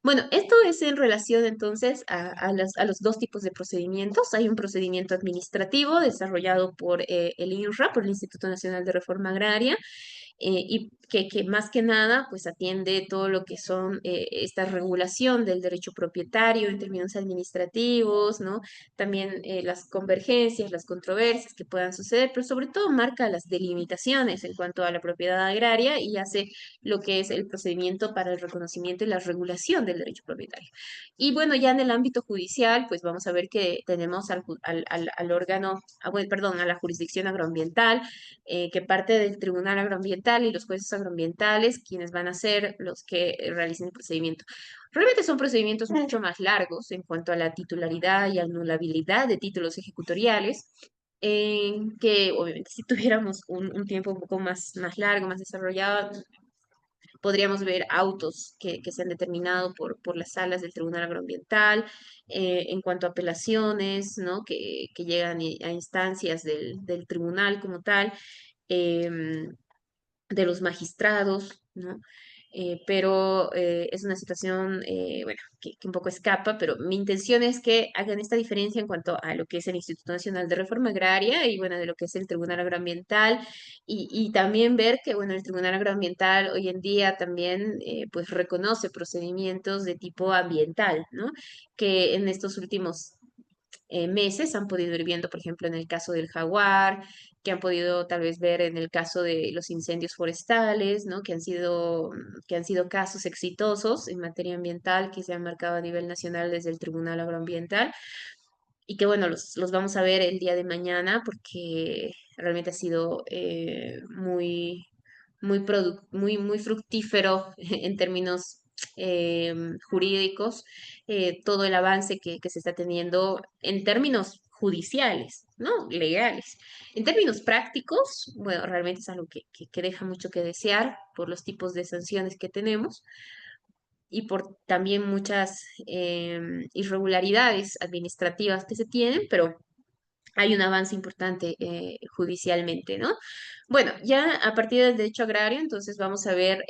Speaker 2: Bueno, esto es en relación entonces a los dos tipos de procedimientos. Hay un procedimiento administrativo desarrollado por el INRA, por el Instituto Nacional de Reforma Agraria, y que más que nada pues atiende todo lo que son esta regulación del derecho propietario en términos administrativos, ¿no? También las convergencias, las controversias que puedan suceder, pero sobre todo marca las delimitaciones en cuanto a la propiedad agraria y hace lo que es el procedimiento para el reconocimiento y la regulación del derecho propietario. Y bueno, ya en el ámbito judicial, pues vamos a ver que tenemos al órgano, bueno, perdón, a la jurisdicción agroambiental, que parte del Tribunal Agroambiental y los jueces agroambientales, quienes van a ser los que realicen el procedimiento. Realmente son procedimientos mucho más largos en cuanto a la titularidad y anulabilidad de títulos ejecutoriales, que obviamente si tuviéramos un tiempo un poco más largo, más desarrollado, podríamos ver autos que se han determinado por las salas del Tribunal Agroambiental, en cuanto a apelaciones, ¿no? Que llegan a instancias del tribunal como tal. em, de los magistrados, ¿no? Pero es una situación, bueno, que un poco escapa, pero mi intención es que hagan esta diferencia en cuanto a lo que es el Instituto Nacional de Reforma Agraria y, bueno, de lo que es el Tribunal Agroambiental y también ver que, bueno, el Tribunal Agroambiental hoy en día también, pues, reconoce procedimientos de tipo ambiental, ¿no? Que en estos últimos meses han podido ir viendo, por ejemplo, en el caso del jaguar, que han podido tal vez ver en el caso de los incendios forestales, ¿no? Que han sido casos exitosos en materia ambiental que se han marcado a nivel nacional desde el Tribunal Agroambiental y que bueno, los vamos a ver el día de mañana porque realmente ha sido muy fructífero en términos jurídicos, todo el avance que se está teniendo en términos judiciales, ¿no? Legales. En términos prácticos, bueno, realmente es algo que deja mucho que desear por los tipos de sanciones que tenemos y por también muchas irregularidades administrativas que se tienen, pero hay un avance importante judicialmente, ¿no? Bueno, ya a partir del derecho agrario, entonces vamos a ver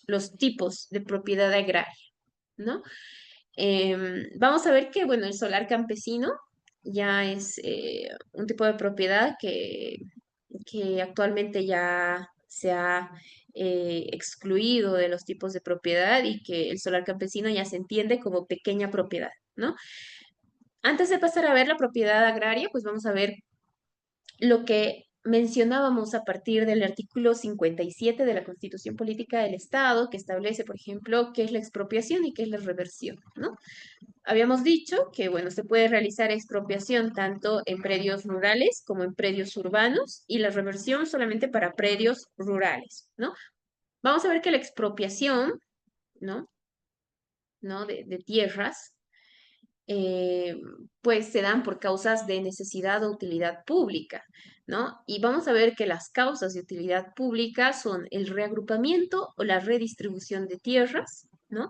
Speaker 2: los tipos de propiedad agraria, ¿no? Vamos a ver que, bueno, el solar campesino ya es un tipo de propiedad que actualmente ya se ha excluido de los tipos de propiedad y que el solar campesino ya se entiende como pequeña propiedad, ¿no? Antes de pasar a ver la propiedad agraria, pues vamos a ver lo que mencionábamos a partir del artículo 57 de la Constitución Política del Estado, que establece, por ejemplo, qué es la expropiación y qué es la reversión, ¿no? Habíamos dicho que, bueno, se puede realizar expropiación tanto en predios rurales como en predios urbanos y la reversión solamente para predios rurales, ¿no? Vamos a ver que la expropiación, ¿no? ¿No? De tierras eh, pues se dan por causas de necesidad o utilidad pública, ¿no? Y vamos a ver que las causas de utilidad pública son el reagrupamiento o la redistribución de tierras, ¿no?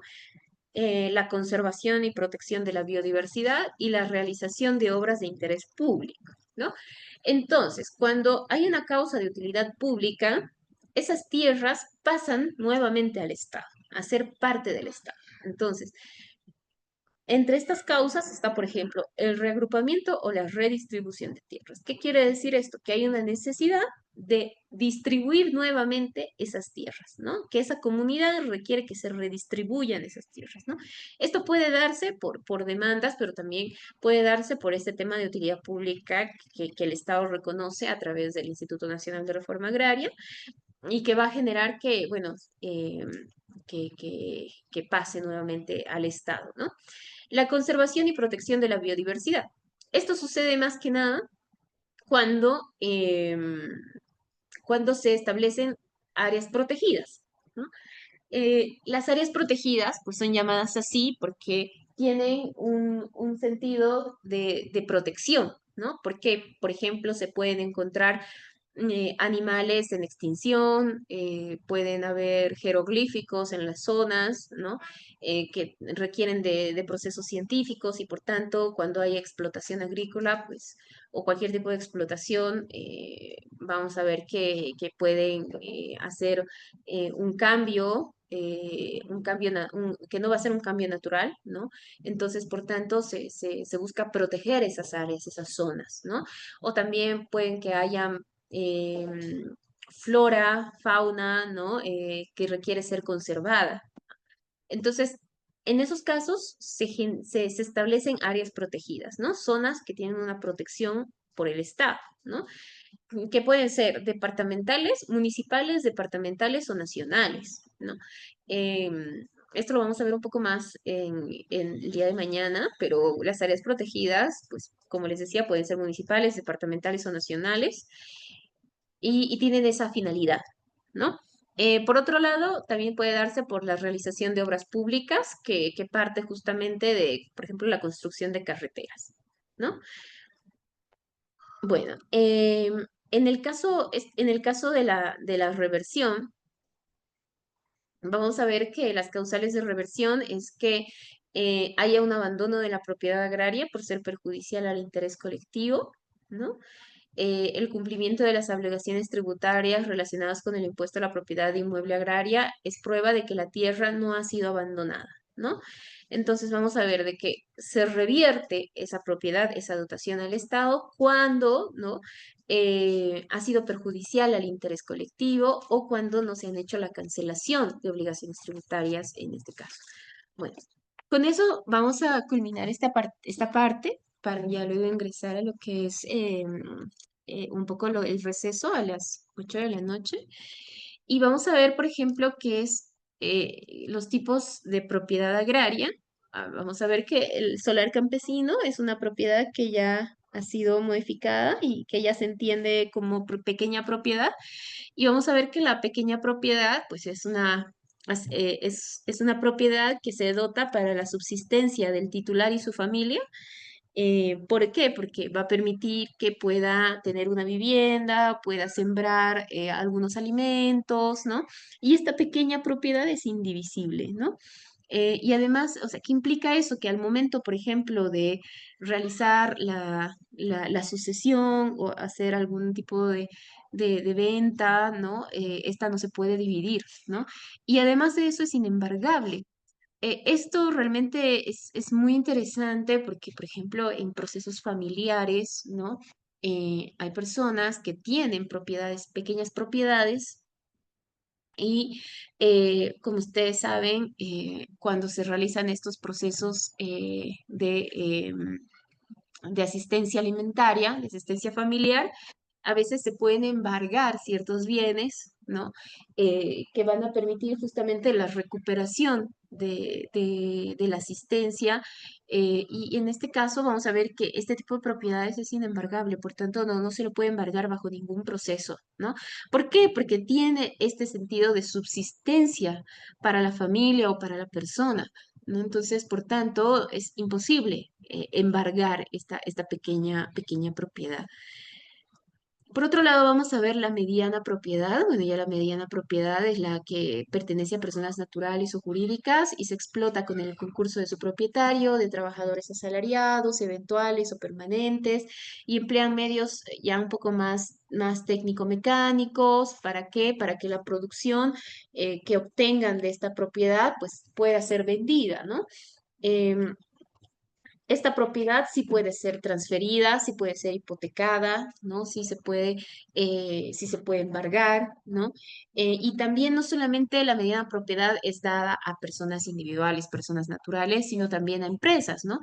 Speaker 2: La conservación y protección de la biodiversidad y la realización de obras de interés público, ¿no? Entonces, cuando hay una causa de utilidad pública, esas tierras pasan nuevamente al Estado, a ser parte del Estado. Entonces, entre estas causas está, por ejemplo, el reagrupamiento o la redistribución de tierras. ¿Qué quiere decir esto? Que hay una necesidad de distribuir nuevamente esas tierras, ¿no? Que esa comunidad requiere que se redistribuyan esas tierras, ¿no? Esto puede darse por demandas, pero también puede darse por este tema de utilidad pública que el Estado reconoce a través del Instituto Nacional de Reforma Agraria y que va a generar que, bueno, que pase nuevamente al Estado, ¿no? La conservación y protección de la biodiversidad. Esto sucede más que nada cuando, cuando se establecen áreas protegidas, ¿no? Las áreas protegidas pues son llamadas así porque tienen un sentido de protección, ¿no? Porque, por ejemplo, se pueden encontrar animales en extinción, pueden haber jeroglíficos en las zonas, ¿no? Que requieren de procesos científicos y por tanto, cuando hay explotación agrícola, pues, o cualquier tipo de explotación, vamos a ver que pueden hacer un cambio que no va a ser un cambio natural, ¿no? Entonces, por tanto, se busca proteger esas áreas, esas zonas, ¿no? O también pueden que haya flora, fauna, ¿no? Que requiere ser conservada. Entonces, en esos casos se establecen áreas protegidas, ¿no? Zonas que tienen una protección por el Estado, ¿no? Que pueden ser departamentales, municipales, departamentales o nacionales, ¿no? Esto lo vamos a ver un poco más en el día de mañana, pero las áreas protegidas, pues como les decía, pueden ser municipales, departamentales o nacionales y tienen esa finalidad, ¿no? Por otro lado, también puede darse por la realización de obras públicas que parte justamente de, por ejemplo, la construcción de carreteras, ¿no? Bueno, en el caso de la reversión, vamos a ver que las causales de reversión es que haya un abandono de la propiedad agraria por ser perjudicial al interés colectivo, ¿no? el cumplimiento de las obligaciones tributarias relacionadas con el impuesto a la propiedad inmueble agraria es prueba de que la tierra no ha sido abandonada, ¿no? Entonces vamos a ver de que se revierte esa propiedad, esa dotación al Estado cuando, ¿no? Ha sido perjudicial al interés colectivo o cuando no se han hecho la cancelación de obligaciones tributarias en este caso. Bueno, con eso vamos a culminar esta parte para ya luego ingresar a lo que es un poco el receso a las 8 de la noche. Y vamos a ver, por ejemplo, qué es los tipos de propiedad agraria. Vamos a ver que el solar campesino es una propiedad que ya ha sido modificada y que ya se entiende como pequeña propiedad. Y vamos a ver que la pequeña propiedad, pues es una propiedad que se dota para la subsistencia del titular y su familia. ¿Por qué? Porque va a permitir que pueda tener una vivienda, pueda sembrar algunos alimentos, ¿no? Y esta pequeña propiedad es indivisible, ¿no? Y además, o sea, ¿qué implica eso? Que al momento, por ejemplo, de realizar la sucesión o hacer algún tipo de venta, ¿no? Esta no se puede dividir, ¿no? Y además de eso es inembargable. Esto realmente es muy interesante porque, por ejemplo, en procesos familiares, ¿no? Hay personas que tienen propiedades, pequeñas propiedades, y como ustedes saben, cuando se realizan estos procesos de asistencia alimentaria, de asistencia familiar, a veces se pueden embargar ciertos bienes, ¿no? Que van a permitir justamente la recuperación de la asistencia. Y en este caso vamos a ver que este tipo de propiedades es inembargable, por tanto no se lo puede embargar bajo ningún proceso, ¿no? ¿Por qué? Porque tiene este sentido de subsistencia para la familia o para la persona, ¿no? Entonces, por tanto, es imposible embargar esta pequeña propiedad. Por otro lado, vamos a ver la mediana propiedad. Bueno, ya la mediana propiedad es la que pertenece a personas naturales o jurídicas y se explota con el concurso de su propietario, de trabajadores asalariados, eventuales o permanentes, y emplean medios ya un poco más técnico-mecánicos. ¿Para qué? Para que la producción que obtengan de esta propiedad pues pueda ser vendida, ¿no? Em, esta propiedad sí puede ser transferida, sí puede ser hipotecada, ¿no? Sí se puede embargar, ¿no? Y también no solamente la mediana propiedad es dada a personas individuales, personas naturales, sino también a empresas, ¿no?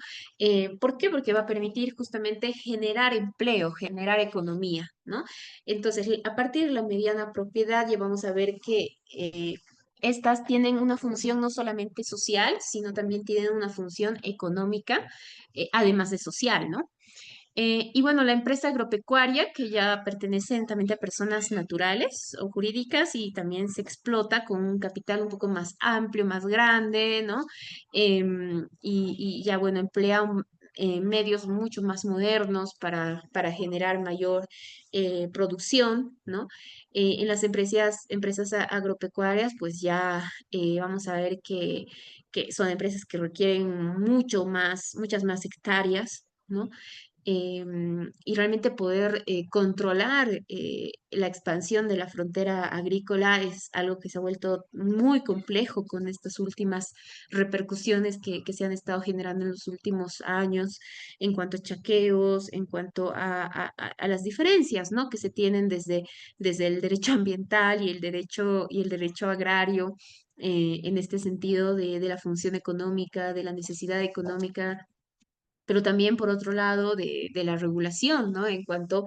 Speaker 2: ¿Por qué? Porque va a permitir justamente generar empleo, generar economía, ¿no? Entonces, a partir de la mediana propiedad ya vamos a ver que estas tienen una función no solamente social, sino también tienen una función económica, además de social, ¿no? Y bueno, la empresa agropecuaria, que ya pertenece también a personas naturales o jurídicas y también se explota con un capital un poco más amplio, más grande, ¿no? Y ya, bueno, emplea medios mucho más modernos para generar mayor producción, ¿no? En las empresas agropecuarias, pues ya vamos a ver que son empresas que requieren muchas más hectáreas, ¿no? Y realmente poder controlar la expansión de la frontera agrícola es algo que se ha vuelto muy complejo con estas últimas repercusiones que se han estado generando en los últimos años en cuanto a chaqueos, en cuanto a las diferencias, ¿no? Que se tienen desde el derecho ambiental y el derecho agrario. En este sentido de la función económica, de la necesidad económica, pero también por otro lado de la regulación, ¿no? En cuanto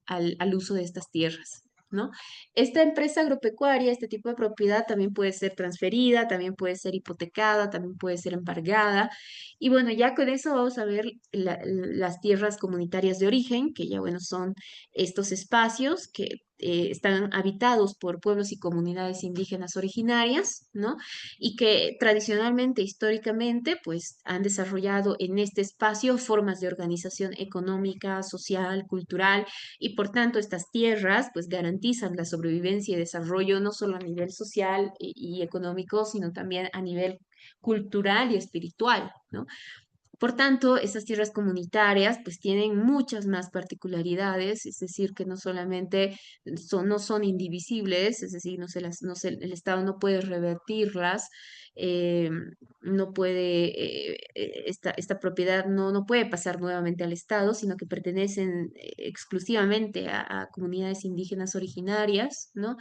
Speaker 2: al uso de estas tierras, ¿no? Esta empresa agropecuaria, este tipo de propiedad también puede ser transferida, también puede ser hipotecada, también puede ser embargada. Y bueno, ya con eso vamos a ver las tierras comunitarias de origen, que ya, bueno, son estos espacios que están habitados por pueblos y comunidades indígenas originarias, ¿no? Y que tradicionalmente, históricamente, pues han desarrollado en este espacio formas de organización económica, social, cultural, y por tanto estas tierras pues garantizan la sobrevivencia y desarrollo no solo a nivel social y económico, sino también a nivel cultural y espiritual, ¿no? Por tanto, estas tierras comunitarias pues tienen muchas más particularidades, es decir, que no solamente no son indivisibles, es decir, el Estado no puede revertirlas, eh, no puede, esta propiedad no puede pasar nuevamente al Estado, sino que pertenecen exclusivamente a comunidades indígenas originarias, ¿no?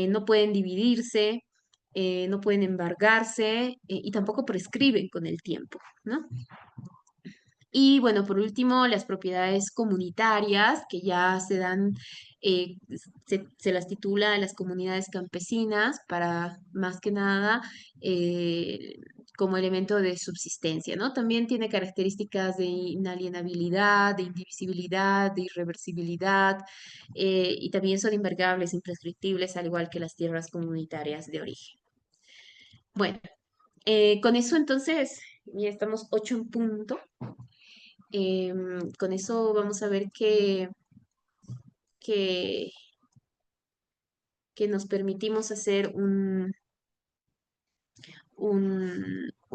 Speaker 2: No pueden dividirse, no pueden embargarse, y tampoco prescriben con el tiempo, ¿no? Y bueno, por último, las propiedades comunitarias que ya se dan, eh, se las titula a las comunidades campesinas para más que nada eh, como elemento de subsistencia, ¿no? También tiene características de inalienabilidad, de indivisibilidad, de irreversibilidad, y también son impermeables, imprescriptibles, al igual que las tierras comunitarias de origen. Bueno, con eso entonces ya estamos 8 en punto. Con eso vamos a ver que, que nos permitimos hacer un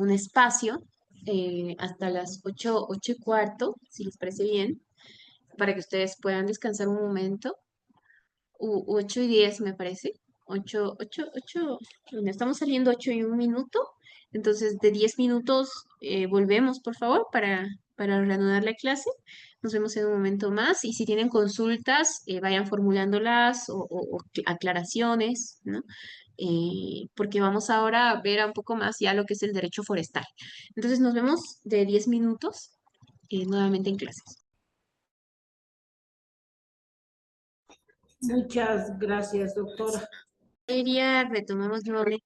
Speaker 2: espacio hasta las 8:15, si les parece bien, para que ustedes puedan descansar un momento. 8:10 me parece. 8, bueno, estamos saliendo 8:01 minuto. Entonces, de 10 minutos volvemos, por favor, para reanudar la clase. Nos vemos en un momento más. Y si tienen consultas, vayan formulándolas o aclaraciones, ¿no? Porque vamos ahora a ver un poco más ya lo que es el derecho forestal. Entonces, nos vemos de 10 minutos nuevamente en clases.
Speaker 1: Muchas gracias, doctora.
Speaker 2: Retomamos nuevamente.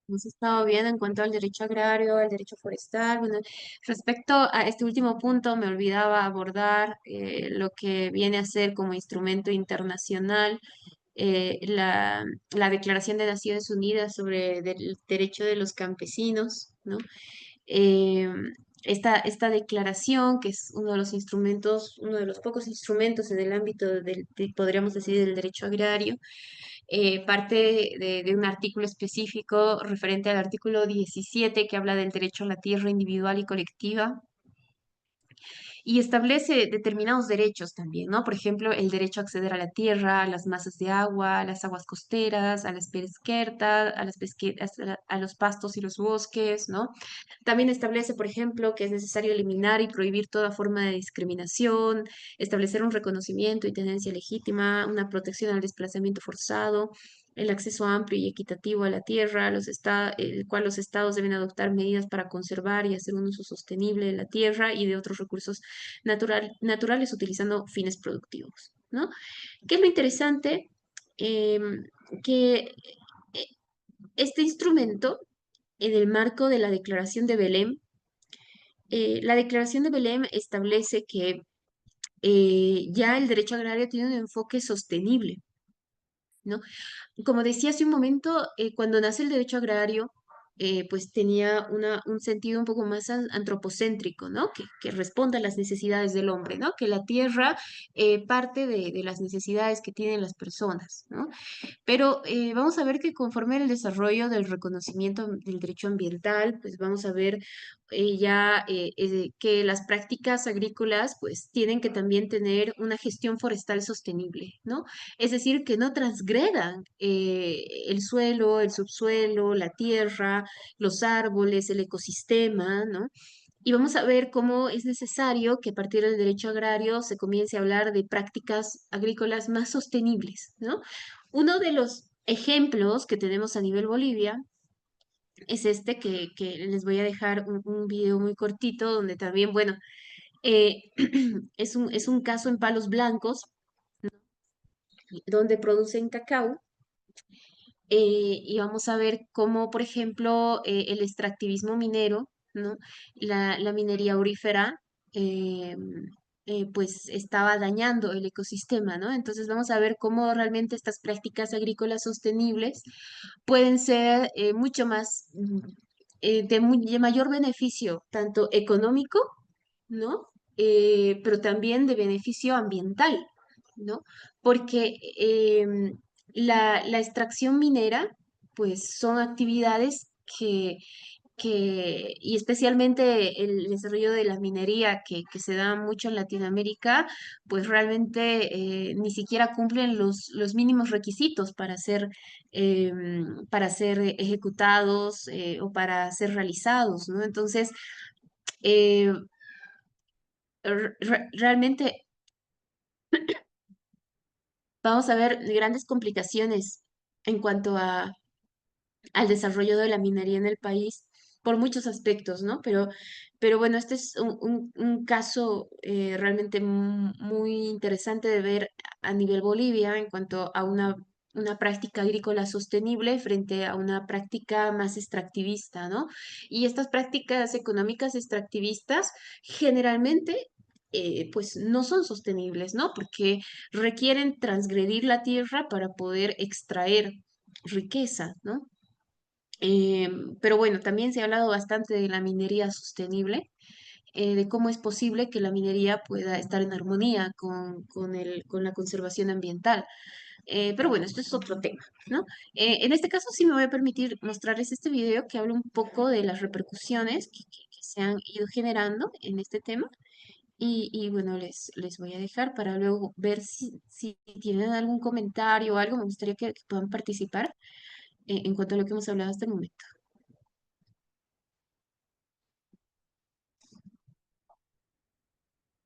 Speaker 2: Hemos estado viendo en cuanto al derecho agrario, al derecho forestal. Bueno, respecto a este último punto, me olvidaba abordar lo que viene a ser como instrumento internacional la Declaración de Naciones Unidas sobre el derecho de los campesinos, ¿no? Eh, esta declaración, que es uno de los instrumentos, uno de los pocos instrumentos en el ámbito podríamos decir, del derecho agrario, parte de un artículo específico referente al artículo 17 que habla del derecho a la tierra individual y colectiva y establece determinados derechos también, ¿no? Por ejemplo, el derecho a acceder a la tierra, a las masas de agua, a las aguas costeras, a las pesqueras, a los pastos y los bosques, ¿no? También establece, por ejemplo, que es necesario eliminar y prohibir toda forma de discriminación, establecer un reconocimiento y tenencia legítima, una protección al desplazamiento forzado, el acceso amplio y equitativo a la tierra, el cual los estados deben adoptar medidas para conservar y hacer un uso sostenible de la tierra y de otros recursos naturales utilizando fines productivos, ¿no? ¿Qué es lo interesante? Em, que eh, este instrumento, en el marco de la Declaración de Belém, la Declaración de Belém establece que ya el derecho agrario tiene un enfoque sostenible, ¿no? Como decía hace un momento, cuando nace el derecho agrario, pues tenía un sentido un poco más antropocéntrico, ¿no? Que responda a las necesidades del hombre, ¿no? Que la tierra parte de las necesidades que tienen las personas, ¿no? Pero vamos a ver que conforme el desarrollo del reconocimiento del derecho ambiental, pues vamos a ver que las prácticas agrícolas pues tienen que también tener una gestión forestal sostenible, ¿no? Es decir, que no transgredan el suelo, el subsuelo, la tierra, los árboles, el ecosistema, ¿no? Y vamos a ver cómo es necesario que a partir del derecho agrario se comience a hablar de prácticas agrícolas más sostenibles, ¿no? Uno de los ejemplos que tenemos a nivel Bolivia es este que les voy a dejar un video muy cortito donde también, bueno, eh, es un caso en Palos Blancos donde producen cacao y vamos a ver cómo, por ejemplo, el extractivismo minero, ¿no? La minería aurífera, eh, pues estaba dañando el ecosistema, ¿no? Entonces vamos a ver cómo realmente estas prácticas agrícolas sostenibles pueden ser mucho más, de mayor beneficio, tanto económico, ¿no? Pero también de beneficio ambiental, ¿no? Porque la extracción minera, pues son actividades y especialmente el desarrollo de la minería que se da mucho en Latinoamérica, pues realmente ni siquiera cumplen los mínimos requisitos para ser ejecutados o para ser realizados, ¿no? Entonces, eh, realmente vamos a ver grandes complicaciones en cuanto al desarrollo de la minería en el país por muchos aspectos, ¿no? Pero bueno, este es un caso realmente muy interesante de ver a nivel Bolivia en cuanto a una práctica agrícola sostenible frente a una práctica más extractivista, ¿no? Y estas prácticas económicas extractivistas generalmente pues no son sostenibles, ¿no? Porque requieren transgredir la tierra para poder extraer riqueza, ¿no? Pero bueno, también se ha hablado bastante de la minería sostenible, de cómo es posible que la minería pueda estar en armonía con la conservación ambiental. Pero bueno, esto es otro tema, ¿no? En este caso sí me voy a permitir mostrarles este video que habla un poco de las repercusiones que se han ido generando en este tema. Y bueno, les voy a dejar para luego ver si tienen algún comentario o algo. Me gustaría que puedan participar en cuanto a lo que hemos hablado hasta el momento.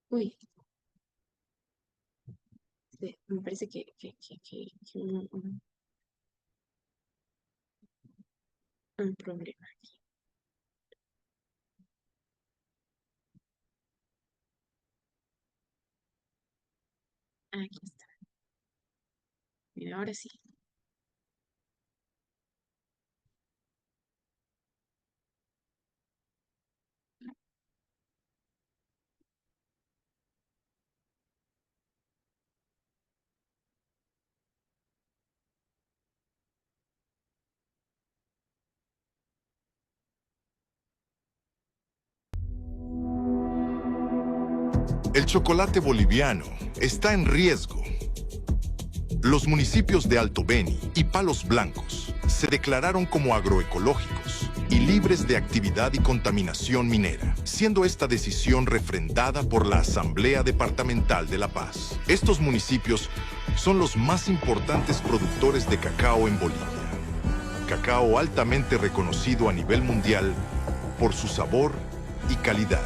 Speaker 2: Uy, me parece que un problema. Aquí está. Mira, ahora sí.
Speaker 3: El chocolate boliviano está en riesgo. Los municipios de Alto Beni y Palos Blancos se declararon como agroecológicos y libres de actividad y contaminación minera, siendo esta decisión refrendada por la Asamblea Departamental de La Paz. Estos municipios son los más importantes productores de cacao en Bolivia. Cacao altamente reconocido a nivel mundial por su sabor y calidad.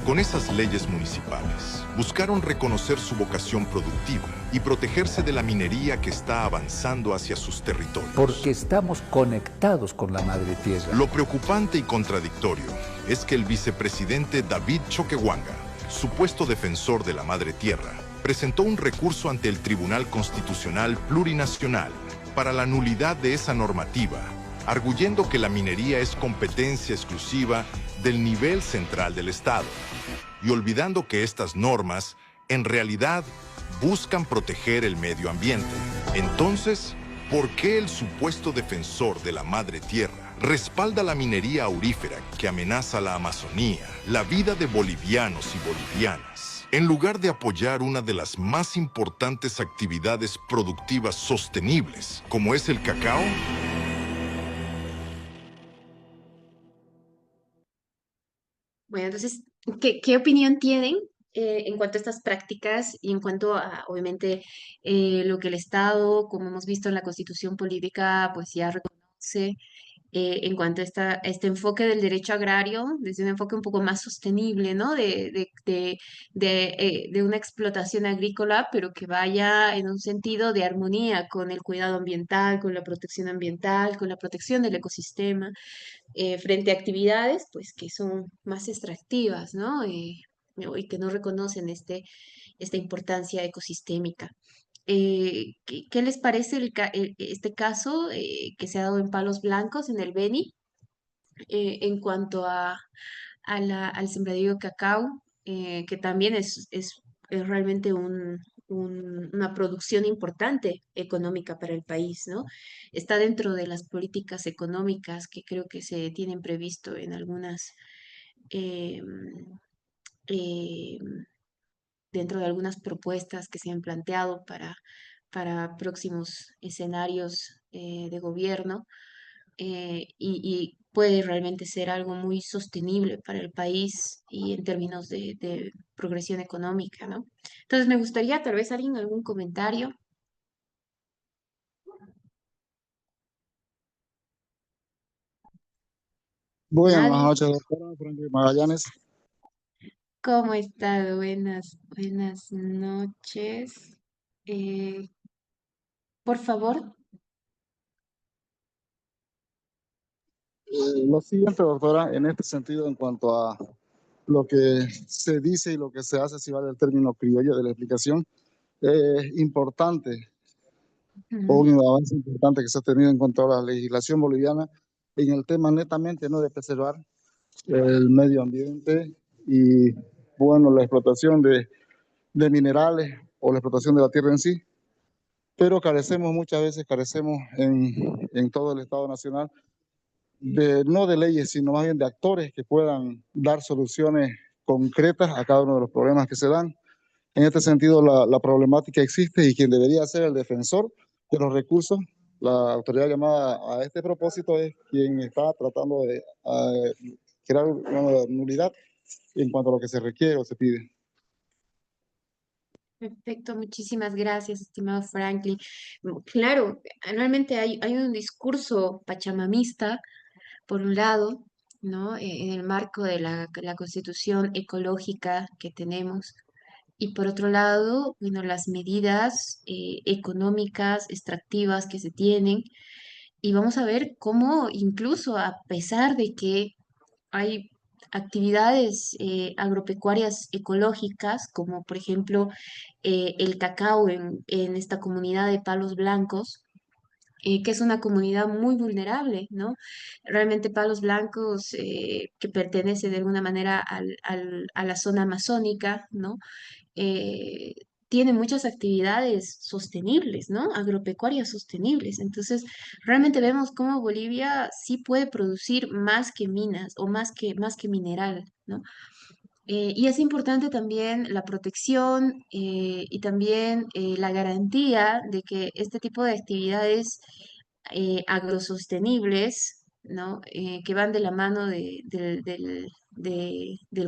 Speaker 3: Con esas leyes municipales, buscaron reconocer su vocación productiva y protegerse de la minería que está avanzando hacia sus territorios.
Speaker 4: Porque estamos conectados con la madre tierra.
Speaker 3: Lo preocupante y contradictorio es que el vicepresidente David Choquehuanca, supuesto defensor de la madre tierra, presentó un recurso ante el Tribunal Constitucional Plurinacional para la nulidad de esa normativa, arguyendo que la minería es competencia exclusiva del nivel central del Estado, y olvidando que estas normas, en realidad, buscan proteger el medio ambiente. Entonces, ¿por qué el supuesto defensor de la madre tierra respalda la minería aurífera que amenaza la Amazonía, la vida de bolivianos y bolivianas, en lugar de apoyar una de las más importantes actividades productivas sostenibles, como es el cacao?
Speaker 2: Bueno, entonces, ¿qué opinión tienen en cuanto a estas prácticas y en cuanto a, obviamente, lo que el Estado, como hemos visto en la Constitución política, pues ya reconoce en cuanto a este enfoque del derecho agrario, desde un enfoque un poco más sostenible, ¿no? De una explotación agrícola, pero que vaya en un sentido de armonía con el cuidado ambiental, con la protección ambiental, con la protección del ecosistema frente a actividades pues que son más extractivas, ¿no? Y que no reconocen esta importancia ecosistémica. ¿Qué les parece este caso que se ha dado en Palos Blancos, en el Beni, en cuanto al sembradío de cacao, que también es realmente una producción importante económica para el país, ¿no? Está dentro de las políticas económicas que creo que se tienen previsto en eh, eh, dentro de algunas propuestas que se han planteado para próximos escenarios de gobierno. puede realmente ser algo muy sostenible para el país y en términos de progresión económica, ¿no? Entonces me gustaría tal vez alguien algún comentario.
Speaker 5: Buenas
Speaker 2: Nadie.
Speaker 5: noches, doctora Franklin Magallanes.
Speaker 2: ¿Cómo está? Buenas noches. Eh, por favor.
Speaker 5: Lo siguiente, doctora, en este sentido, en cuanto a lo que se dice y lo que se hace, si vale el término criollo de la explicación, es importante, o
Speaker 2: Ujú.
Speaker 5: un avance importante que se ha tenido en cuanto a la legislación boliviana en el tema netamente, ¿no?, de preservar el medio ambiente y, bueno, la explotación de minerales o la explotación de la tierra en sí, pero carecemos muchas veces, carecemos en todo el Estado Nacional no de leyes, sino más bien de actores que puedan dar soluciones concretas a cada uno de los problemas que se dan. En este sentido, la problemática existe y quien debería ser el defensor de los recursos, la autoridad llamada a este propósito, es quien está tratando de crear una nulidad en cuanto a lo que se requiere o se pide.
Speaker 2: Perfecto, muchísimas gracias, estimado Franklin. Claro, anualmente hay un discurso pachamamista, por un lado, ¿no? En el marco de la constitución ecológica que tenemos. Y por otro lado, bueno, las medidas económicas, extractivas que se tienen. Y vamos a ver cómo incluso a pesar de que hay actividades agropecuarias ecológicas, como por ejemplo el cacao en esta comunidad de Palos Blancos, que es una comunidad muy vulnerable, ¿no? Realmente Palos Blancos, que pertenece de alguna manera a la zona amazónica, ¿no? eh, tiene muchas actividades sostenibles, ¿no? Agropecuarias sostenibles. Entonces, realmente vemos cómo Bolivia sí puede producir más que minas o más que mineral, ¿no? Y es importante también la protección y también la garantía de que este tipo de actividades agrosostenibles, ¿no? Que van de la mano del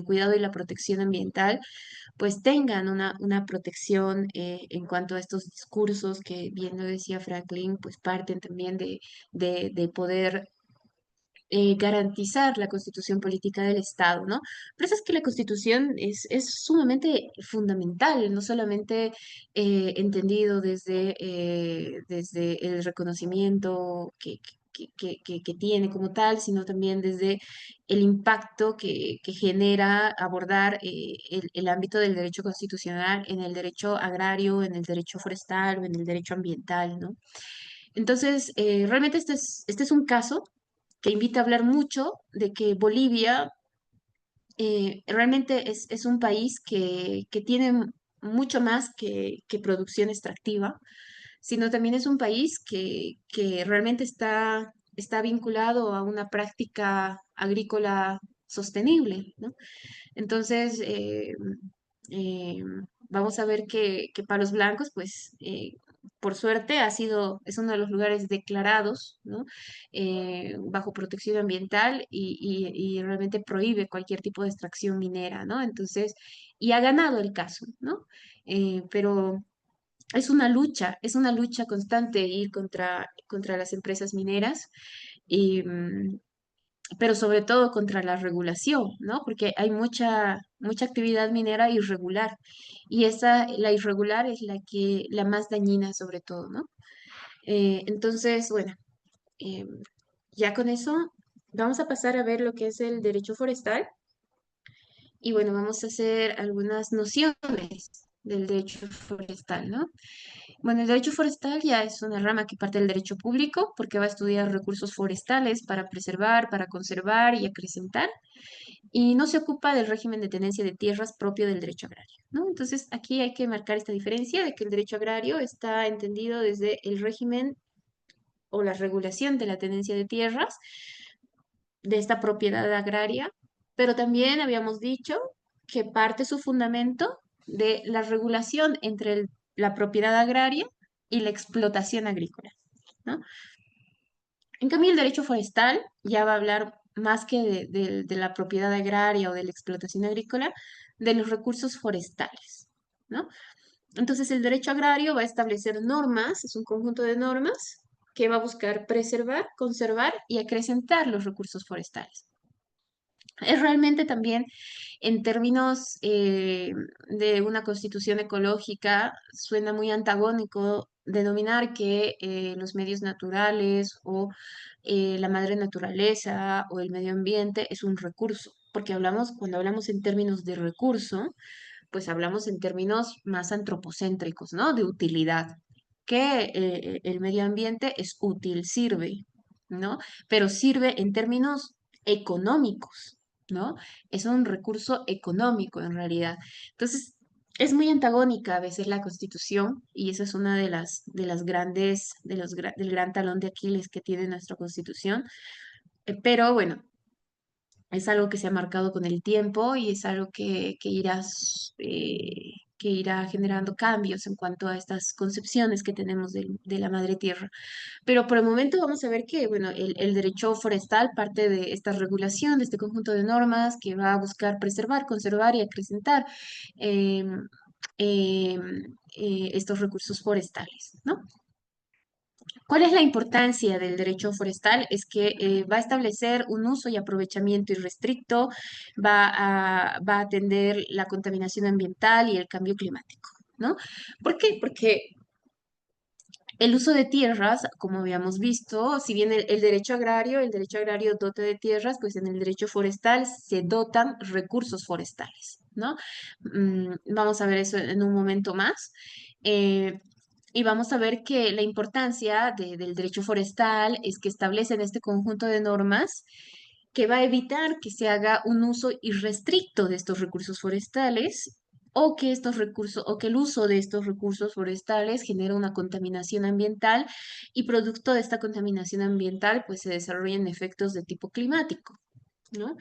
Speaker 2: cuidado y la protección ambiental, pues tengan una protección en cuanto a estos discursos que, bien lo decía Franklin, pues parten también de poder garantizar la constitución política del Estado, ¿no? Pero eso es que la constitución es sumamente fundamental, no solamente entendido desde el reconocimiento que tiene como tal, sino también desde el impacto que genera abordar el ámbito del derecho constitucional en el derecho agrario, en el derecho forestal o en el derecho ambiental, ¿no? Entonces, realmente este es un caso que invita a hablar mucho de que Bolivia realmente es un país que tiene mucho más que producción extractiva, sino también es un país que realmente está vinculado a una práctica agrícola sostenible, ¿no? Entonces, eh, vamos a ver que Palos Blancos, pues, por suerte, es uno de los lugares declarados, ¿no? Bajo protección ambiental y realmente prohíbe cualquier tipo de extracción minera, ¿no? Entonces, y ha ganado el caso, ¿no? Pero es una lucha constante ir contra las empresas mineras. Y, pero sobre todo contra la regulación, ¿no? Porque hay mucha actividad minera irregular y la irregular es la más dañina sobre todo, ¿no? Entonces, bueno, eh, ya con eso vamos a pasar a ver lo que es el derecho forestal y bueno, vamos a hacer algunas nociones del derecho forestal, ¿no? Bueno, el derecho forestal ya es una rama que parte del derecho público porque va a estudiar recursos forestales para preservar, para conservar y acrecentar y no se ocupa del régimen de tenencia de tierras propio del derecho agrario, ¿no? Entonces, aquí hay que marcar esta diferencia de que el derecho agrario está entendido desde el régimen o la regulación de la tenencia de tierras, de esta propiedad agraria, pero también habíamos dicho que parte su fundamento de la regulación entre la propiedad agraria y la explotación agrícola, ¿no? En cambio, el derecho forestal ya va a hablar más que de la propiedad agraria o de la explotación agrícola, de los recursos forestales, ¿no? Entonces, el derecho agrario va a establecer normas, es un conjunto de normas que va a buscar preservar, conservar y acrecentar los recursos forestales. Es realmente también, en términos de una constitución ecológica, suena muy antagónico denominar que los medios naturales o la madre naturaleza o el medio ambiente es un recurso, porque cuando hablamos en términos de recurso, pues hablamos en términos más antropocéntricos, ¿no? De utilidad, que el medio ambiente es útil, sirve, ¿no? Pero sirve en términos económicos, ¿no? Es un recurso económico en realidad. Entonces, es muy antagónica a veces la Constitución y esa es una de las grandes, del gran talón de Aquiles que tiene nuestra Constitución. Pero bueno, es algo que se ha marcado con el tiempo y es algo que irá generando cambios en cuanto a estas concepciones que tenemos de la madre tierra. Pero por el momento vamos a ver que, bueno, el derecho forestal parte de esta regulación, de este conjunto de normas que va a buscar preservar, conservar y acrecentar em, estos recursos forestales, ¿no? ¿Cuál es la importancia del derecho forestal? Es que va a establecer un uso y aprovechamiento irrestricto, va a atender la contaminación ambiental y el cambio climático, ¿no? ¿Por qué? Porque el uso de tierras, como habíamos visto, si bien el derecho agrario dota de tierras, pues en el derecho forestal se dotan recursos forestales, ¿no? Vamos a ver eso en un momento más. Eh, y vamos a ver que la importancia del derecho forestal es que establecen este conjunto de normas que va a evitar que se haga un uso irrestricto de estos recursos forestales o que estos recursos o que el uso de estos recursos forestales genera una contaminación ambiental y producto de esta contaminación ambiental pues se desarrollan efectos de tipo climático, ¿no?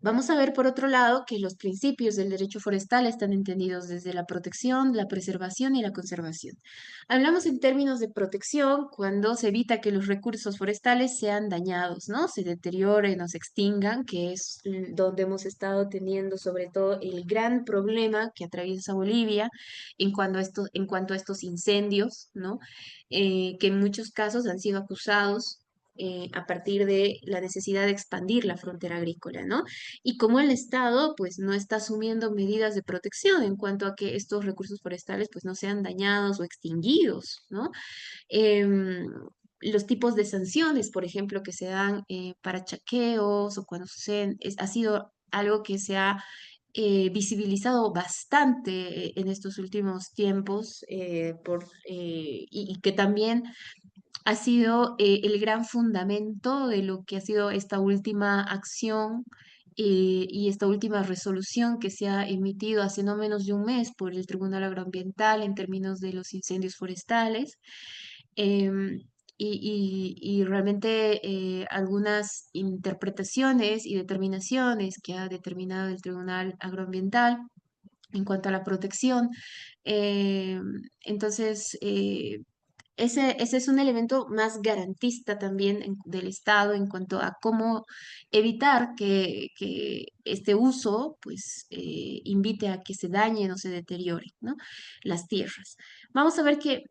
Speaker 2: Vamos a ver, por otro lado, que los principios del derecho forestal están entendidos desde la protección, la preservación y la conservación. Hablamos en términos de protección cuando se evita que los recursos forestales sean dañados, ¿no? Se deterioren o se extingan, que es donde hemos estado teniendo sobre todo el gran problema que atraviesa Bolivia en cuanto a estos incendios, ¿no? Que en muchos casos han sido acusados a partir de la necesidad de expandir la frontera agrícola, ¿no? Y como el Estado pues no está asumiendo medidas de protección en cuanto a que estos recursos forestales pues no sean dañados o extinguidos, ¿no? Em, los tipos de sanciones, por ejemplo, que se dan para chaqueos o cuando suceden, ha sido algo que se ha visibilizado bastante en estos últimos tiempos y que también ha sido el gran fundamento de lo que ha sido esta última acción y esta última resolución que se ha emitido hace no menos de un mes por el Tribunal Agroambiental en términos de los incendios forestales. Em, y realmente algunas interpretaciones y determinaciones que ha determinado el Tribunal Agroambiental en cuanto a la protección. Entonces, ese es un elemento más garantista también del Estado en cuanto a cómo evitar que este uso pues invite a que se dañen o se deterioren, ¿no? Las tierras. Vamos a ver que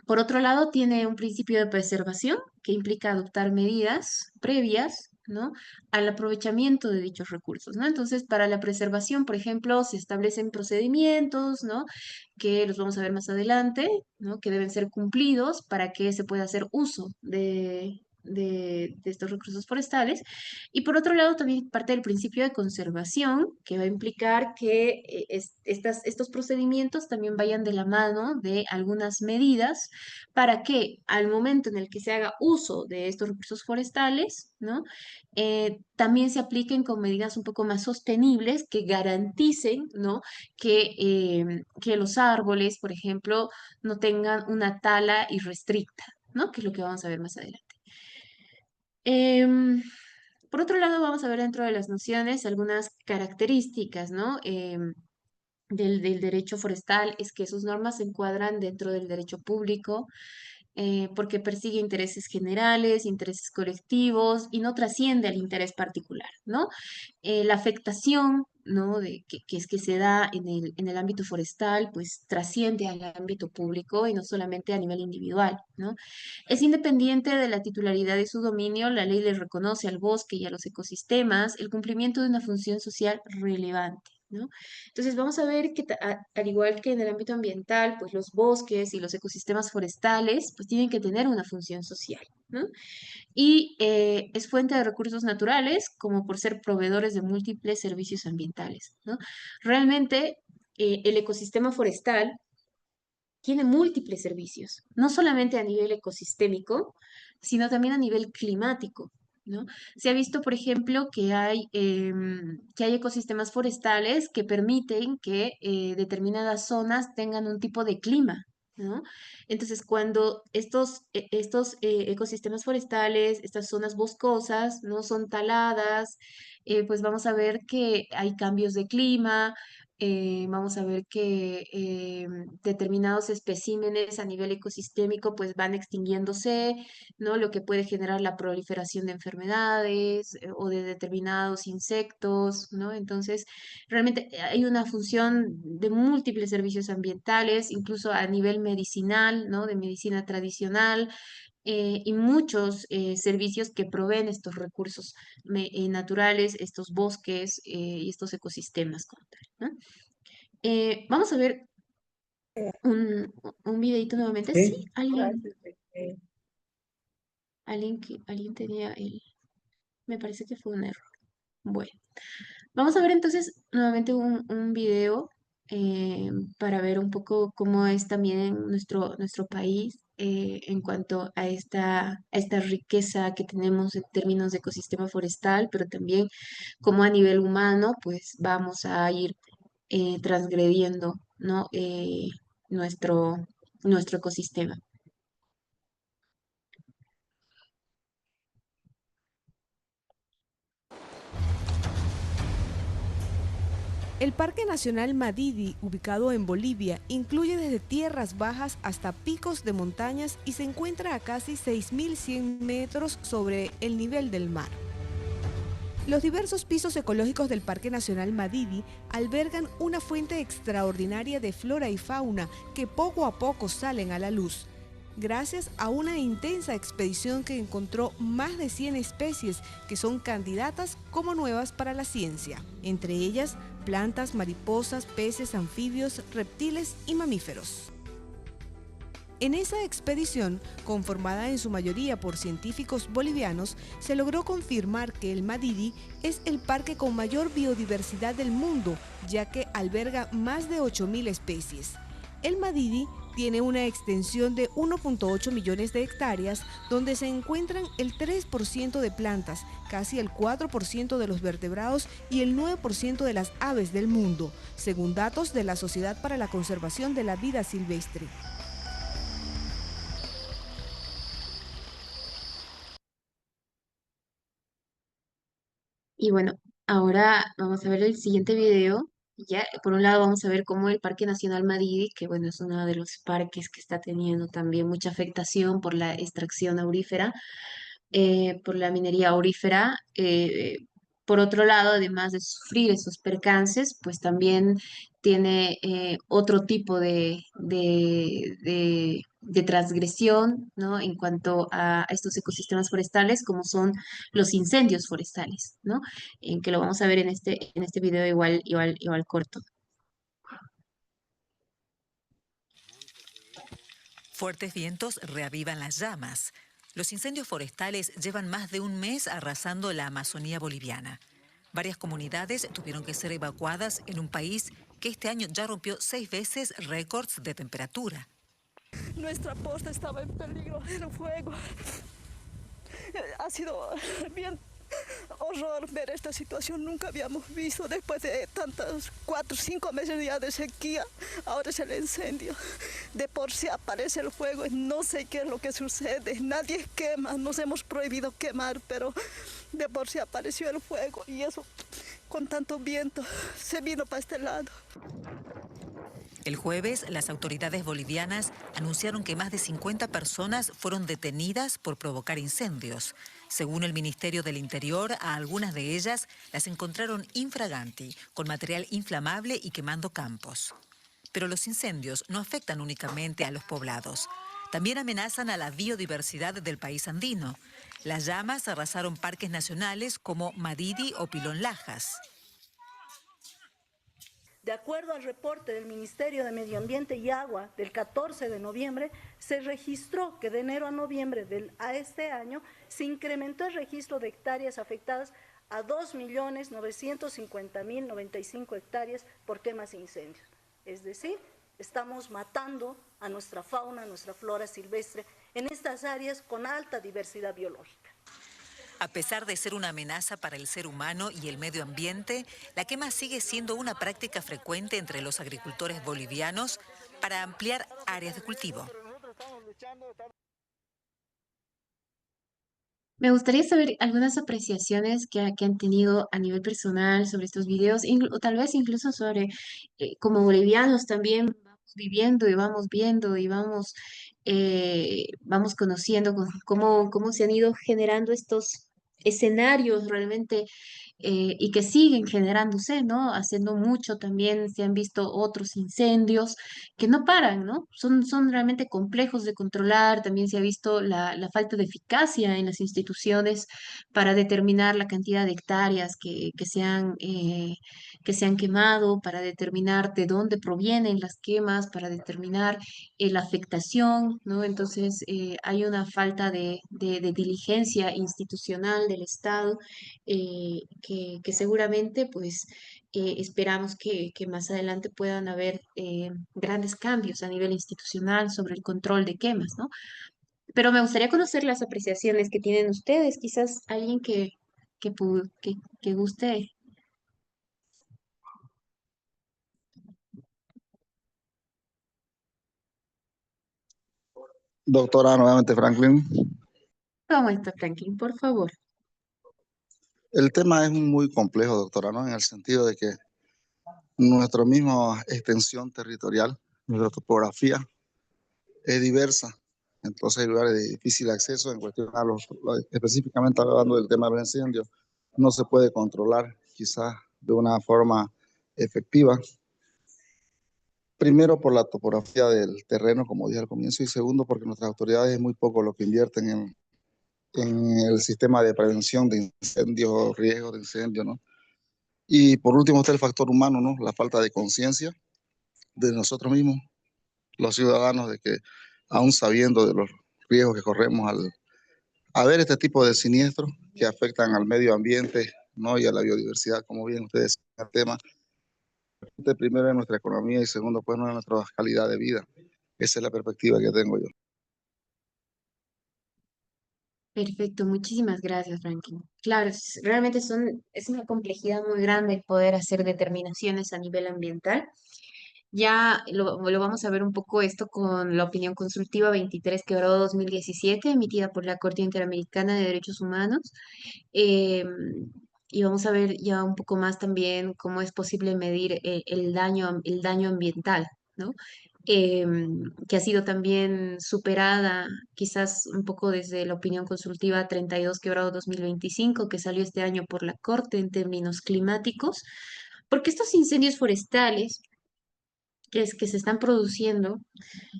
Speaker 2: por otro lado, tiene un principio de preservación que implica adoptar medidas previas, ¿no? Al aprovechamiento de dichos recursos, ¿no? Entonces, para la preservación, por ejemplo, se establecen procedimientos, ¿no? Que los vamos a ver más adelante, ¿no? Que deben ser cumplidos para que se pueda hacer uso de estos recursos forestales. Y por otro lado, también parte del principio de conservación, que va a implicar que estos procedimientos también vayan de la mano de algunas medidas para que al momento en el que se haga uso de estos recursos forestales, ¿no? También se apliquen con medidas un poco más sostenibles que garanticen, ¿no? Que los árboles, por ejemplo, no tengan una tala irrestricta, ¿no? Que es lo que vamos a ver más adelante. Em, por otro lado, vamos a ver dentro de las nociones algunas características, ¿no? Del derecho forestal, es que sus normas se encuadran dentro del derecho público, porque persigue intereses generales, intereses colectivos y no trasciende al interés particular, ¿no? La afectación, ¿no? Que se da en el ámbito forestal, pues trasciende al ámbito público y no solamente a nivel individual, ¿no? Es independiente de la titularidad de su dominio, la ley le reconoce al bosque y a los ecosistemas el cumplimiento de una función social relevante, ¿no? Entonces vamos a ver que al igual que en el ámbito ambiental, pues los bosques y los ecosistemas forestales pues tienen que tener una función social, ¿no? Y es fuente de recursos naturales como por ser proveedores de múltiples servicios ambientales, ¿no? Realmente el ecosistema forestal tiene múltiples servicios, no solamente a nivel ecosistémico, sino también a nivel climático, ¿no? Se ha visto, por ejemplo, que hay ecosistemas forestales que permiten que determinadas zonas tengan un tipo de clima, ¿no? Entonces, cuando estos ecosistemas forestales, estas zonas boscosas, ¿no? Son taladas, pues vamos a ver que hay cambios de clima, vamos a ver que determinados especímenes a nivel ecosistémico pues van extinguiéndose, ¿no? Lo que puede generar la proliferación de enfermedades o de determinados insectos, ¿no? Entonces, realmente hay una función de múltiples servicios ambientales, incluso a nivel medicinal, ¿no? De medicina tradicional. Y muchos servicios que proveen estos recursos naturales, estos bosques y estos ecosistemas como tal, ¿no? Vamos a ver un, un videito nuevamente. Sí, alguien tenía me parece que fue un error. Bueno, vamos a ver entonces nuevamente un video eh, para ver un poco cómo es también nuestro país en cuanto a esta riqueza que tenemos en términos de ecosistema forestal, pero también cómo a nivel humano, pues vamos a ir transgrediendo, ¿no? Nuestro ecosistema.
Speaker 6: El Parque Nacional Madidi, ubicado en Bolivia, incluye desde tierras bajas hasta picos de montañas y se encuentra a casi 6.100 metros sobre el nivel del mar. Los diversos pisos ecológicos del Parque Nacional Madidi albergan una fuente extraordinaria de flora y fauna que poco a poco salen a la luz, gracias a una intensa expedición que encontró más de 100 especies que son candidatas como nuevas para la ciencia, entre ellas plantas, mariposas, peces, anfibios, reptiles y mamíferos. En esa expedición, conformada en su mayoría por científicos bolivianos, se logró confirmar que el Madidi es el parque con mayor biodiversidad del mundo, ya que alberga más de 8.000 especies. El Madidi tiene una extensión de 1.8 millones de hectáreas, donde se encuentran el 3% de plantas, casi el 4% de los vertebrados y el 9% de las aves del mundo, según datos de la Sociedad para la Conservación de la Vida Silvestre.
Speaker 2: Y bueno, ahora vamos a ver el siguiente video. Ya, por un lado vamos a ver cómo el Parque Nacional Madidi, que bueno, es uno de los parques que está teniendo también mucha afectación por la extracción aurífera, por la minería aurífera. Por otro lado, además de sufrir esos percances, pues también tiene otro tipo de transgresión, ¿no? En cuanto a estos ecosistemas forestales, como son los incendios forestales, ¿no? En que lo vamos a ver en este video igual corto.
Speaker 7: Fuertes vientos reavivan las llamas. Los incendios forestales llevan más de un mes arrasando la Amazonía boliviana. Varias comunidades tuvieron que ser evacuadas en un país que este año ya rompió 6 veces récords de temperatura.
Speaker 8: Nuestra posta estaba en peligro del fuego. Ha sido bien horror ver esta situación. Nunca habíamos visto después de tantos 4 o 5 meses ya de sequía. Ahora es el incendio. De por sí aparece el fuego y no sé qué es lo que sucede. Nadie quema, nos hemos prohibido quemar, pero de por sí apareció el fuego y eso con tanto viento se vino para este lado.
Speaker 7: El jueves, las autoridades bolivianas anunciaron que más de 50 personas fueron detenidas por provocar incendios. Según el Ministerio del Interior, a algunas de ellas las encontraron infraganti, con material inflamable y quemando campos. Pero los incendios no afectan únicamente a los poblados. También amenazan a la biodiversidad del país andino. Las llamas arrasaron parques nacionales como Madidi o Pilón Lajas.
Speaker 8: De acuerdo al reporte del Ministerio de Medio Ambiente y Agua del 14 de noviembre, se registró que de enero a noviembre a este año se incrementó el registro de hectáreas afectadas a 2.950.095 hectáreas por quemas e incendios. Es decir, estamos matando a nuestra fauna, a nuestra flora silvestre en estas áreas con alta diversidad biológica.
Speaker 7: A pesar de ser una amenaza para el ser humano y el medio ambiente, la quema sigue siendo una práctica frecuente entre los agricultores bolivianos para ampliar áreas de cultivo.
Speaker 2: Me gustaría saber algunas apreciaciones que han tenido a nivel personal sobre estos videos, o tal vez incluso sobre como bolivianos también vamos viviendo y vamos viendo y vamos conociendo cómo se han ido generando estos escenarios realmente y que siguen generándose, ¿no? Haciendo mucho también se han visto otros incendios que no paran, ¿no? Son realmente complejos de controlar, también se ha visto la falta de eficacia en las instituciones para determinar la cantidad de hectáreas que se han quemado, para determinar de dónde provienen las quemas, para determinar la afectación, ¿no? Entonces, hay una falta de diligencia institucional del Estado que seguramente pues esperamos que más adelante puedan haber grandes cambios a nivel institucional sobre el control de quemas, ¿no? Pero me gustaría conocer las apreciaciones que tienen ustedes, quizás alguien que guste.
Speaker 5: Doctora, nuevamente Franklin.
Speaker 2: ¿Cómo está, Franklin? Por favor.
Speaker 5: El tema es muy complejo, doctora, ¿no? En el sentido de que nuestra misma extensión territorial, nuestra topografía es diversa. Entonces hay lugares de difícil acceso en cuestión a específicamente hablando del tema del incendio, no se puede controlar quizás de una forma efectiva. Primero por la topografía del terreno, como dije al comienzo, y segundo porque nuestras autoridades es muy poco lo que invierten en el sistema de prevención de incendios, riesgos de incendio, ¿no? Y por último está el factor humano, ¿no? La falta de conciencia de nosotros mismos, los ciudadanos, de que aún sabiendo de los riesgos que corremos a ver este tipo de siniestros que afectan al medio ambiente, ¿no? Y a la biodiversidad, como bien ustedes decían, el tema, primero en nuestra economía y segundo, pues, en nuestra calidad de vida. Esa es la perspectiva que tengo yo.
Speaker 2: Perfecto, muchísimas gracias, Franklin. Claro, realmente es una complejidad muy grande el poder hacer determinaciones a nivel ambiental. Ya lo vamos a ver un poco esto con la opinión consultiva 23/2017, emitida por la Corte Interamericana de Derechos Humanos. Eh, y vamos a ver ya un poco más también cómo es posible medir el daño ambiental, ¿no? Que ha sido también superada quizás un poco desde la opinión consultiva 32/2025, que salió este año por la Corte en términos climáticos, porque estos incendios forestales que se están produciendo,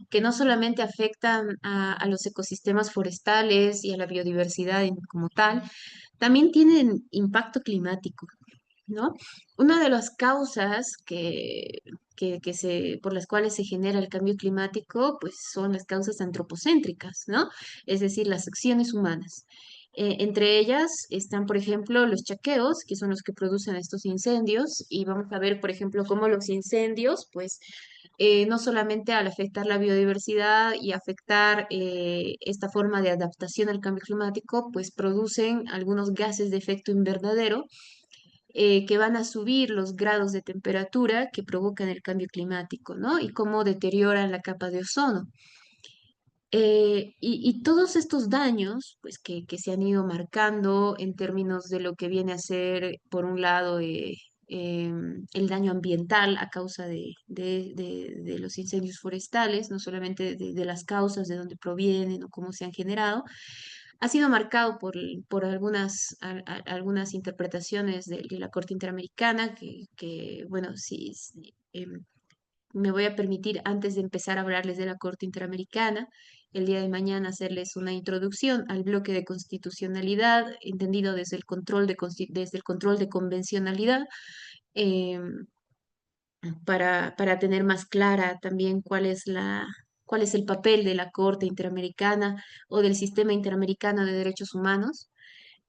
Speaker 2: que no solamente afectan a los ecosistemas forestales y a la biodiversidad como tal, también tienen impacto climático, ¿no? Una de las causas por las cuales se genera el cambio climático, pues son las causas antropocéntricas, ¿no? Es decir, las acciones humanas. Entre ellas están, por ejemplo, los chaqueos, que son los que producen estos incendios, y vamos a ver, por ejemplo, cómo los incendios, pues, no solamente al afectar la biodiversidad y afectar esta forma de adaptación al cambio climático, pues producen algunos gases de efecto invernadero que van a subir los grados de temperatura que provocan el cambio climático, ¿no? Y cómo deterioran la capa de ozono. Y todos estos daños, pues que se han ido marcando en términos de lo que viene a ser, por un lado, el daño ambiental a causa de los incendios forestales, no solamente de las causas de dónde provienen o cómo se han generado, ha sido marcado por algunas interpretaciones de la Corte Interamericana bueno, sí, me voy a permitir, antes de empezar a hablarles de la Corte Interamericana, el día de mañana hacerles una introducción al bloque de constitucionalidad, entendido desde el control desde el control de convencionalidad, eh, para tener más clara también cuál es el papel de la Corte Interamericana o del Sistema Interamericano de Derechos Humanos,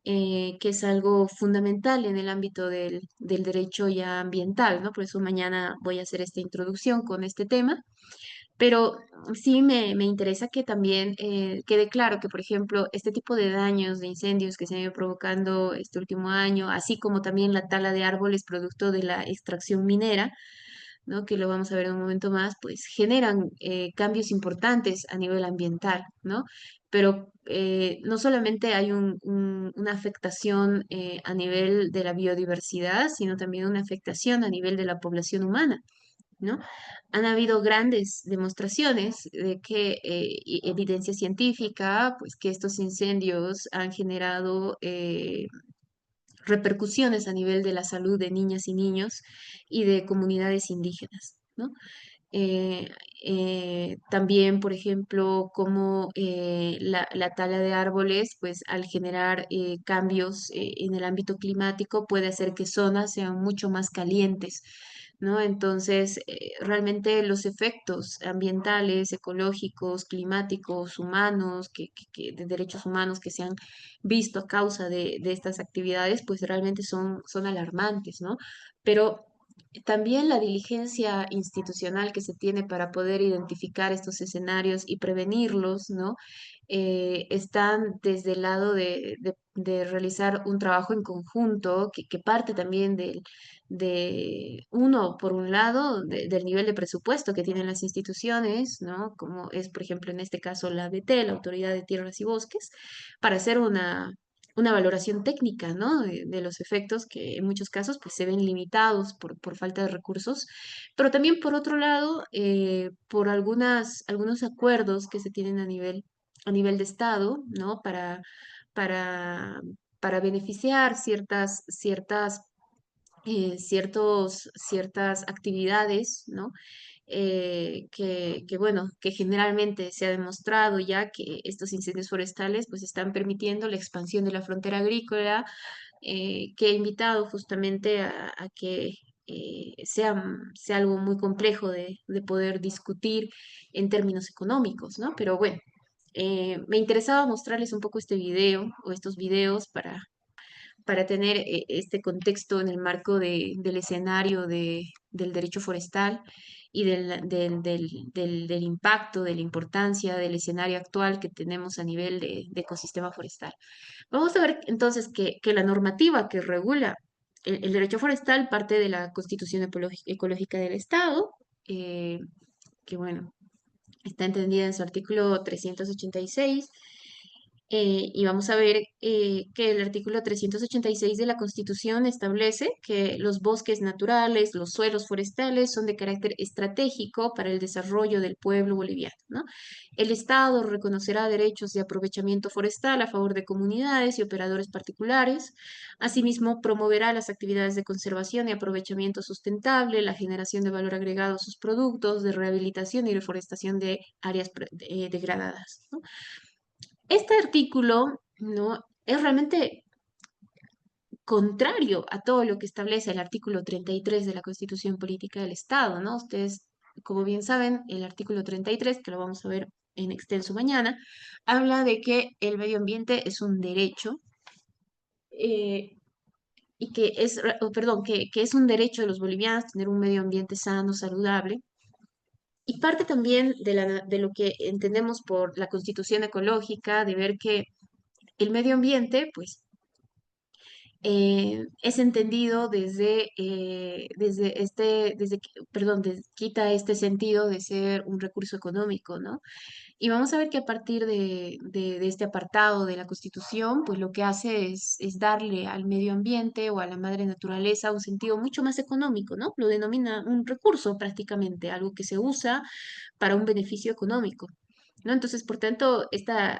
Speaker 2: que es algo fundamental en el ámbito del derecho ya ambiental, ¿no? Por eso mañana voy a hacer esta introducción con este tema. Pero sí me interesa que también quede claro que, por ejemplo, este tipo de daños, de incendios que se han ido provocando este último año, así como también la tala de árboles producto de la extracción minera, ¿no? Que lo vamos a ver en un momento más, pues generan cambios importantes a nivel ambiental, ¿no? Pero no solamente hay una afectación a nivel de la biodiversidad, sino también una afectación a nivel de la población humana, ¿no? Han habido grandes demostraciones de que, y evidencia científica, pues que estos incendios han generado repercusiones a nivel de la salud de niñas y niños y de comunidades indígenas, ¿no? Eh, También, por ejemplo, como la tala de árboles, pues al generar cambios en el ámbito climático puede hacer que zonas sean mucho más calientes, ¿no? Entonces, realmente los efectos ambientales, ecológicos, climáticos, humanos, de derechos humanos que se han visto a causa de estas actividades, pues realmente son alarmantes, ¿no? Pero también la diligencia institucional que se tiene para poder identificar estos escenarios y prevenirlos, ¿no? Están desde el lado de realizar un trabajo en conjunto que parte también de uno, por un lado, del nivel de presupuesto que tienen las instituciones, ¿no? Como es, por ejemplo, en este caso la ABT, la Autoridad de Tierras y Bosques, para hacer una valoración técnica, ¿no? De los efectos que en muchos casos pues, se ven limitados por falta de recursos, pero también por otro lado, por algunos acuerdos que se tienen a nivel de Estado, ¿no? Para, para beneficiar ciertas actividades, ¿no? Bueno, que generalmente se ha demostrado ya que estos incendios forestales pues están permitiendo la expansión de la frontera agrícola, que ha invitado justamente a que sea algo muy complejo de poder discutir en términos económicos, ¿no? Pero bueno, me interesaba mostrarles un poco este video o estos videos para tener este contexto en el marco del escenario del derecho forestal y del impacto, de la importancia del escenario actual que tenemos a nivel de ecosistema forestal. Vamos a ver entonces que la normativa que regula el derecho forestal parte de la Constitución Ecológica del Estado, eh, que bueno, está entendida en su artículo 386, y vamos a ver que el artículo 386 de la Constitución establece que los bosques naturales, los suelos forestales son de carácter estratégico para el desarrollo del pueblo boliviano, ¿no? El Estado reconocerá derechos de aprovechamiento forestal a favor de comunidades y operadores particulares. Asimismo, promoverá las actividades de conservación y aprovechamiento sustentable, la generación de valor agregado a sus productos, de rehabilitación y reforestación de áreas degradadas, ¿no? Este artículo, ¿no? Es realmente contrario a todo lo que establece el artículo 33 de la Constitución Política del Estado, ¿no? Ustedes, como bien saben, el artículo 33, que lo vamos a ver en extenso mañana, habla de que el medio ambiente es un derecho, eh, y que es un derecho de los bolivianos tener un medio ambiente sano, saludable. Y parte también de lo que entendemos por la Constitución ecológica, de ver que el medio ambiente, pues, es entendido quita este sentido de ser un recurso económico, ¿no? Y vamos a ver que a partir de este apartado de la Constitución, pues lo que hace es darle al medio ambiente o a la madre naturaleza un sentido mucho más económico, ¿no? Lo denomina un recurso prácticamente, algo que se usa para un beneficio económico. ¿No? Entonces, por tanto, esta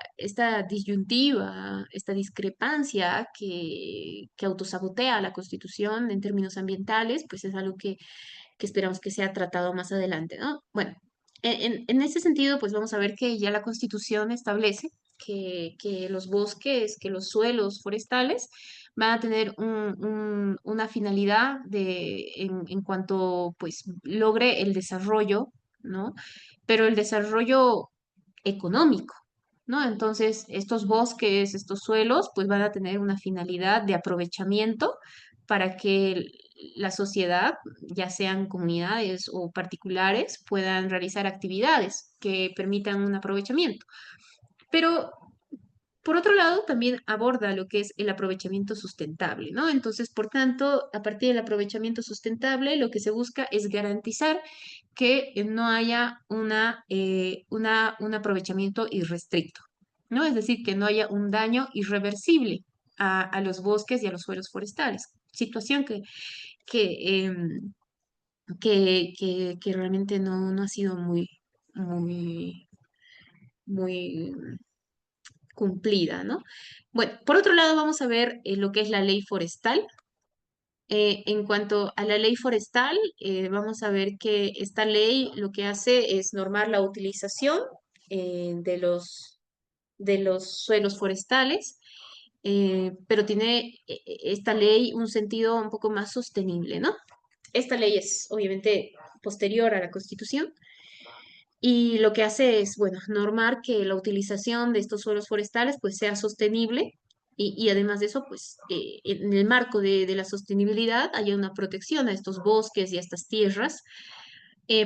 Speaker 2: disyuntiva, esta discrepancia que autosabotea la Constitución en términos ambientales, pues es algo que esperamos que sea tratado más adelante, ¿no? Bueno, en ese sentido, pues vamos a ver que ya la Constitución establece que los bosques, que los suelos forestales van a tener una finalidad en cuanto pues logre el desarrollo, ¿no? Pero el desarrollo económico, ¿no? Entonces, estos bosques, estos suelos, pues van a tener una finalidad de aprovechamiento para que la sociedad, ya sean comunidades o particulares, puedan realizar actividades que permitan un aprovechamiento. Pero por otro lado, también aborda lo que es el aprovechamiento sustentable, ¿no? Entonces, por tanto, a partir del aprovechamiento sustentable, lo que se busca es garantizar que no haya un aprovechamiento irrestricto, ¿no? Es decir, que no haya un daño irreversible a los bosques y a los suelos forestales. Situación que, em, que realmente no ha sido muy, muy cumplida, ¿no? Bueno, por otro lado, vamos a ver lo que es la ley forestal. En cuanto a la ley forestal, vamos a ver que esta ley lo que hace es normar la utilización de los suelos forestales, pero tiene esta ley un sentido un poco más sostenible, ¿no? Esta ley es obviamente posterior a la Constitución y lo que hace es, bueno, normar que la utilización de estos suelos forestales pues sea sostenible y además de eso, pues en el marco de la sostenibilidad haya una protección a estos bosques y a estas tierras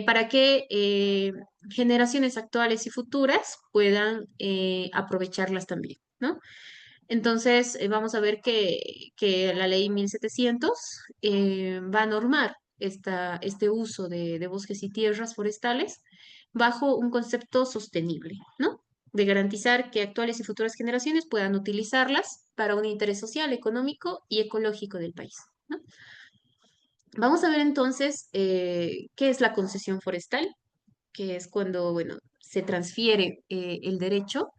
Speaker 2: para que generaciones actuales y futuras puedan aprovecharlas también, ¿no? Entonces, vamos a ver que la ley 1700 va a normar este uso de bosques y tierras forestales bajo un concepto sostenible, ¿no? De garantizar que actuales y futuras generaciones puedan utilizarlas para un interés social, económico y ecológico del país, ¿no? Vamos a ver entonces qué es la concesión forestal, que es cuando, bueno, se transfiere el derecho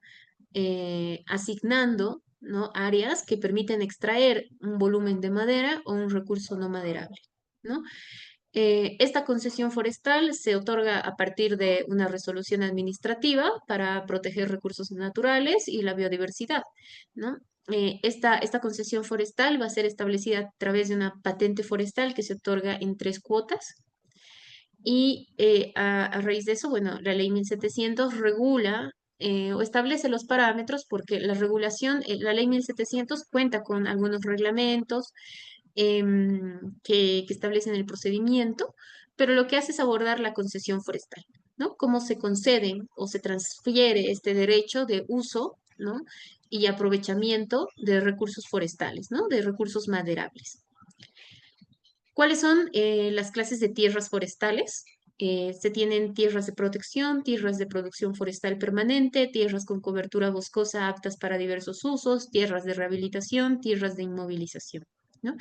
Speaker 2: asignando, ¿no? áreas que permiten extraer un volumen de madera o un recurso no maderable, ¿no? Esta concesión forestal se otorga a partir de una resolución administrativa para proteger recursos naturales y la biodiversidad, ¿no? Esta concesión forestal va a ser establecida a través de una patente forestal que se otorga en 3 cuotas. Y a raíz de eso, bueno, la ley 1700 regula o establece los parámetros porque la regulación, la ley 1700 cuenta con algunos reglamentos que establecen el procedimiento, pero lo que hace es abordar la concesión forestal, ¿no? Cómo se concede o se transfiere este derecho de uso, ¿no? Y aprovechamiento de recursos forestales, ¿no? De recursos maderables. ¿Cuáles son las clases de tierras forestales? Se tienen tierras de protección, tierras de producción forestal permanente, tierras con cobertura boscosa aptas para diversos usos, tierras de rehabilitación, tierras de inmovilización, ¿no?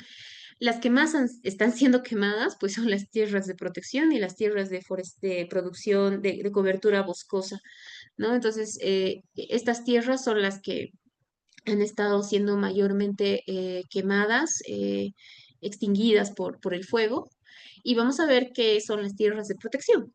Speaker 2: Las que más están siendo quemadas, pues son las tierras de protección y las tierras de producción, de cobertura boscosa, ¿no? Entonces, estas tierras son las que han estado siendo mayormente quemadas, extinguidas por el fuego. Y vamos a ver qué son las tierras de protección.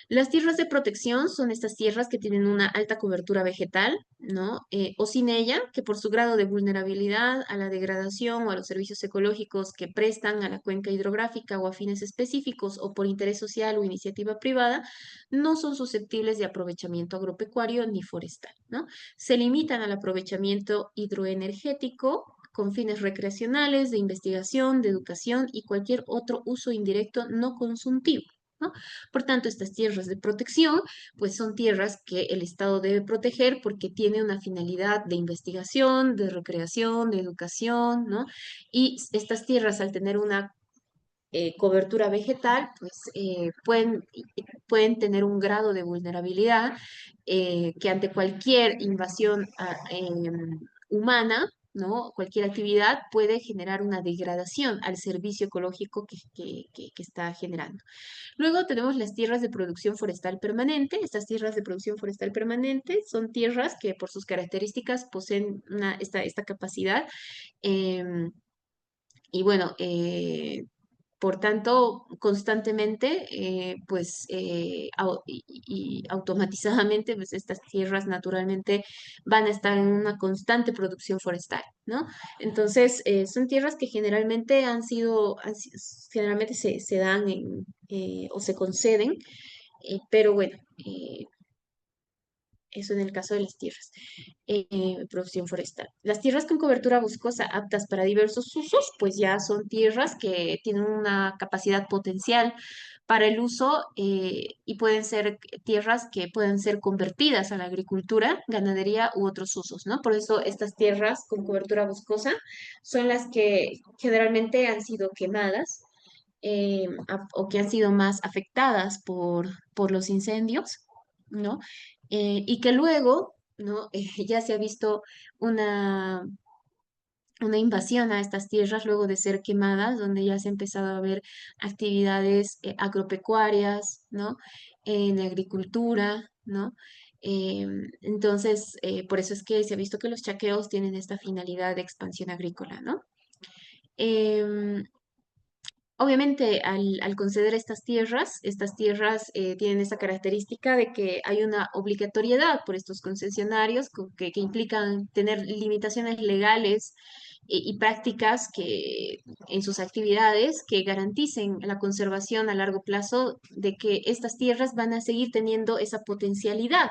Speaker 2: Las tierras de protección son estas tierras que tienen una alta cobertura vegetal, ¿no? O sin ella, que por su grado de vulnerabilidad a la degradación o a los servicios ecológicos que prestan a la cuenca hidrográfica o a fines específicos o por interés social o iniciativa privada, no son susceptibles de aprovechamiento agropecuario ni forestal, ¿no? Se limitan al aprovechamiento hidroenergético con fines recreacionales, de investigación, de educación y cualquier otro uso indirecto no consultivo, ¿no? Por tanto, estas tierras de protección, pues son tierras que el Estado debe proteger porque tiene una finalidad de investigación, de recreación, de educación, ¿no? Y estas tierras, al tener una cobertura vegetal, pues pueden tener un grado de vulnerabilidad que ante cualquier invasión humana, ¿no? Cualquier actividad puede generar una degradación al servicio ecológico que está generando. Luego tenemos las tierras de producción forestal permanente. Estas tierras de producción forestal permanente son tierras que por sus características poseen esta capacidad. em, y bueno, por tanto, constantemente, y automatizadamente, pues estas tierras naturalmente van a estar en una constante producción forestal, ¿no? Entonces, son tierras que generalmente generalmente se dan o se conceden, pero bueno, eso en el caso de las tierras, producción forestal. Las tierras con cobertura boscosa aptas para diversos usos, pues ya son tierras que tienen una capacidad potencial para el uso y pueden ser tierras que pueden ser convertidas a la agricultura, ganadería u otros usos, ¿no? Por eso estas tierras con cobertura boscosa son las que generalmente han sido quemadas o que han sido más afectadas por los incendios, ¿no? Y que luego, ¿no? Ya se ha visto una, una invasión a estas tierras luego de ser quemadas, donde ya se ha empezado a ver actividades agropecuarias, ¿no? En agricultura, ¿no? Entonces, por eso es que se ha visto que los chaqueos tienen esta finalidad de expansión agrícola, ¿no? Em, Obviamente, al conceder estas tierras tienen esa característica de que hay una obligatoriedad por estos concesionarios que implican tener limitaciones legales y prácticas en sus actividades que garanticen la conservación a largo plazo de que estas tierras van a seguir teniendo esa potencialidad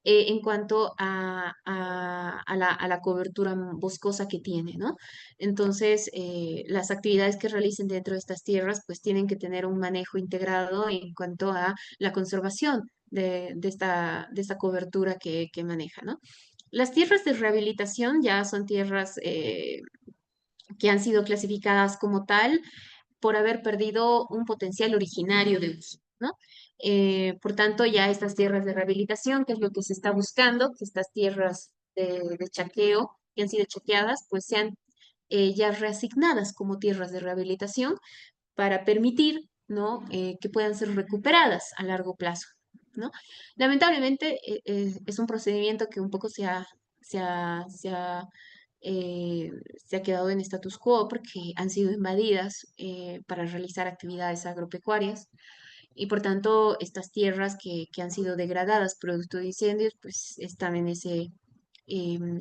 Speaker 2: en cuanto a la cobertura boscosa que tiene, ¿no? Entonces, las actividades que realicen dentro de estas tierras, pues tienen que tener un manejo integrado en cuanto a la conservación de esta cobertura que maneja, ¿no? Las tierras de rehabilitación ya son tierras que han sido clasificadas como tal por haber perdido un potencial originario de uso, ¿no? Por tanto, ya estas tierras de rehabilitación, que es lo que se está buscando, que estas tierras de chaqueo que han sido chequeadas, pues sean ya reasignadas como tierras de rehabilitación para permitir, ¿no? Que puedan ser recuperadas a largo plazo, ¿no? Lamentablemente es un procedimiento que un poco se ha, se ha, se ha quedado en status quo porque han sido invadidas para realizar actividades agropecuarias y por tanto estas tierras que han sido degradadas producto de incendios pues están en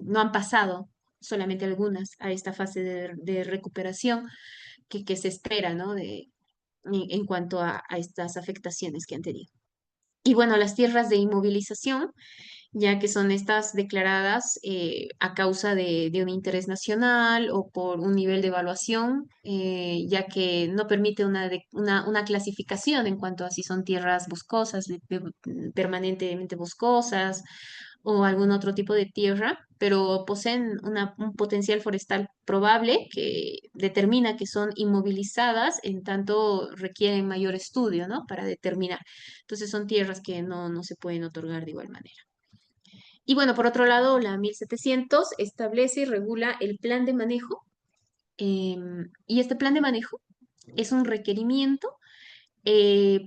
Speaker 2: no han pasado solamente algunas a esta fase de recuperación que se espera, ¿no? En cuanto a estas afectaciones que han tenido. Y bueno, las tierras de inmovilización, ya que son estas declaradas a causa de un interés nacional o por un nivel de evaluación, ya que no permite una clasificación en cuanto a si son tierras boscosas, permanentemente boscosas o algún otro tipo de tierra, pero poseen un potencial forestal probable que determina que son inmovilizadas, en tanto requieren mayor estudio, ¿no? Para determinar. Entonces son tierras que no se pueden otorgar de igual manera. Y bueno, por otro lado, la 1700 establece y regula el plan de manejo. Y este plan de manejo es un requerimiento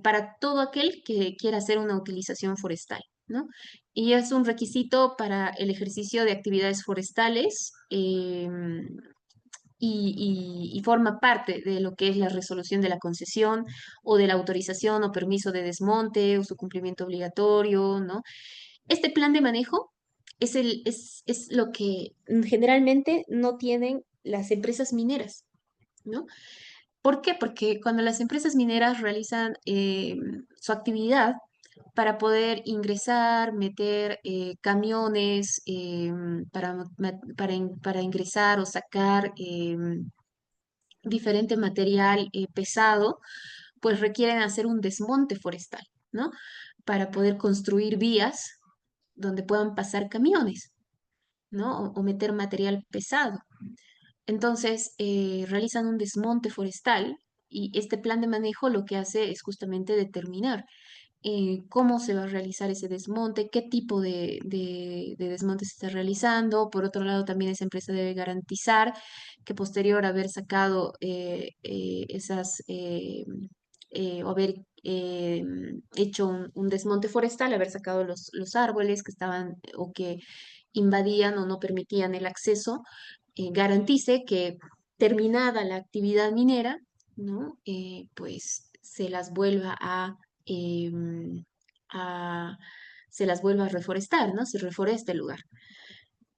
Speaker 2: para todo aquel que quiera hacer una utilización forestal, ¿no? Y es un requisito para el ejercicio de actividades forestales y forma parte de lo que es la resolución de la concesión o de la autorización o permiso de desmonte o su cumplimiento obligatorio, ¿no? Este plan de manejo es lo que generalmente no tienen las empresas mineras, ¿no? ¿Por qué? Porque cuando las empresas mineras realizan su actividad para poder ingresar, meter camiones para ingresar o sacar diferente material pesado, pues requieren hacer un desmonte forestal, ¿no? Para poder construir vías donde puedan pasar camiones, ¿no? O meter material pesado. Entonces, realizan un desmonte forestal y este plan de manejo lo que hace es justamente determinar cómo se va a realizar ese desmonte, qué tipo de desmonte se está realizando. Por otro lado, también esa empresa debe garantizar que posterior a haber sacado o haber hecho un desmonte forestal, haber sacado los árboles que estaban o que invadían o no permitían el acceso, garantice que terminada la actividad minera, ¿no? Pues se las vuelva em, a, se las vuelva a reforestar, ¿no? Se reforesta el lugar.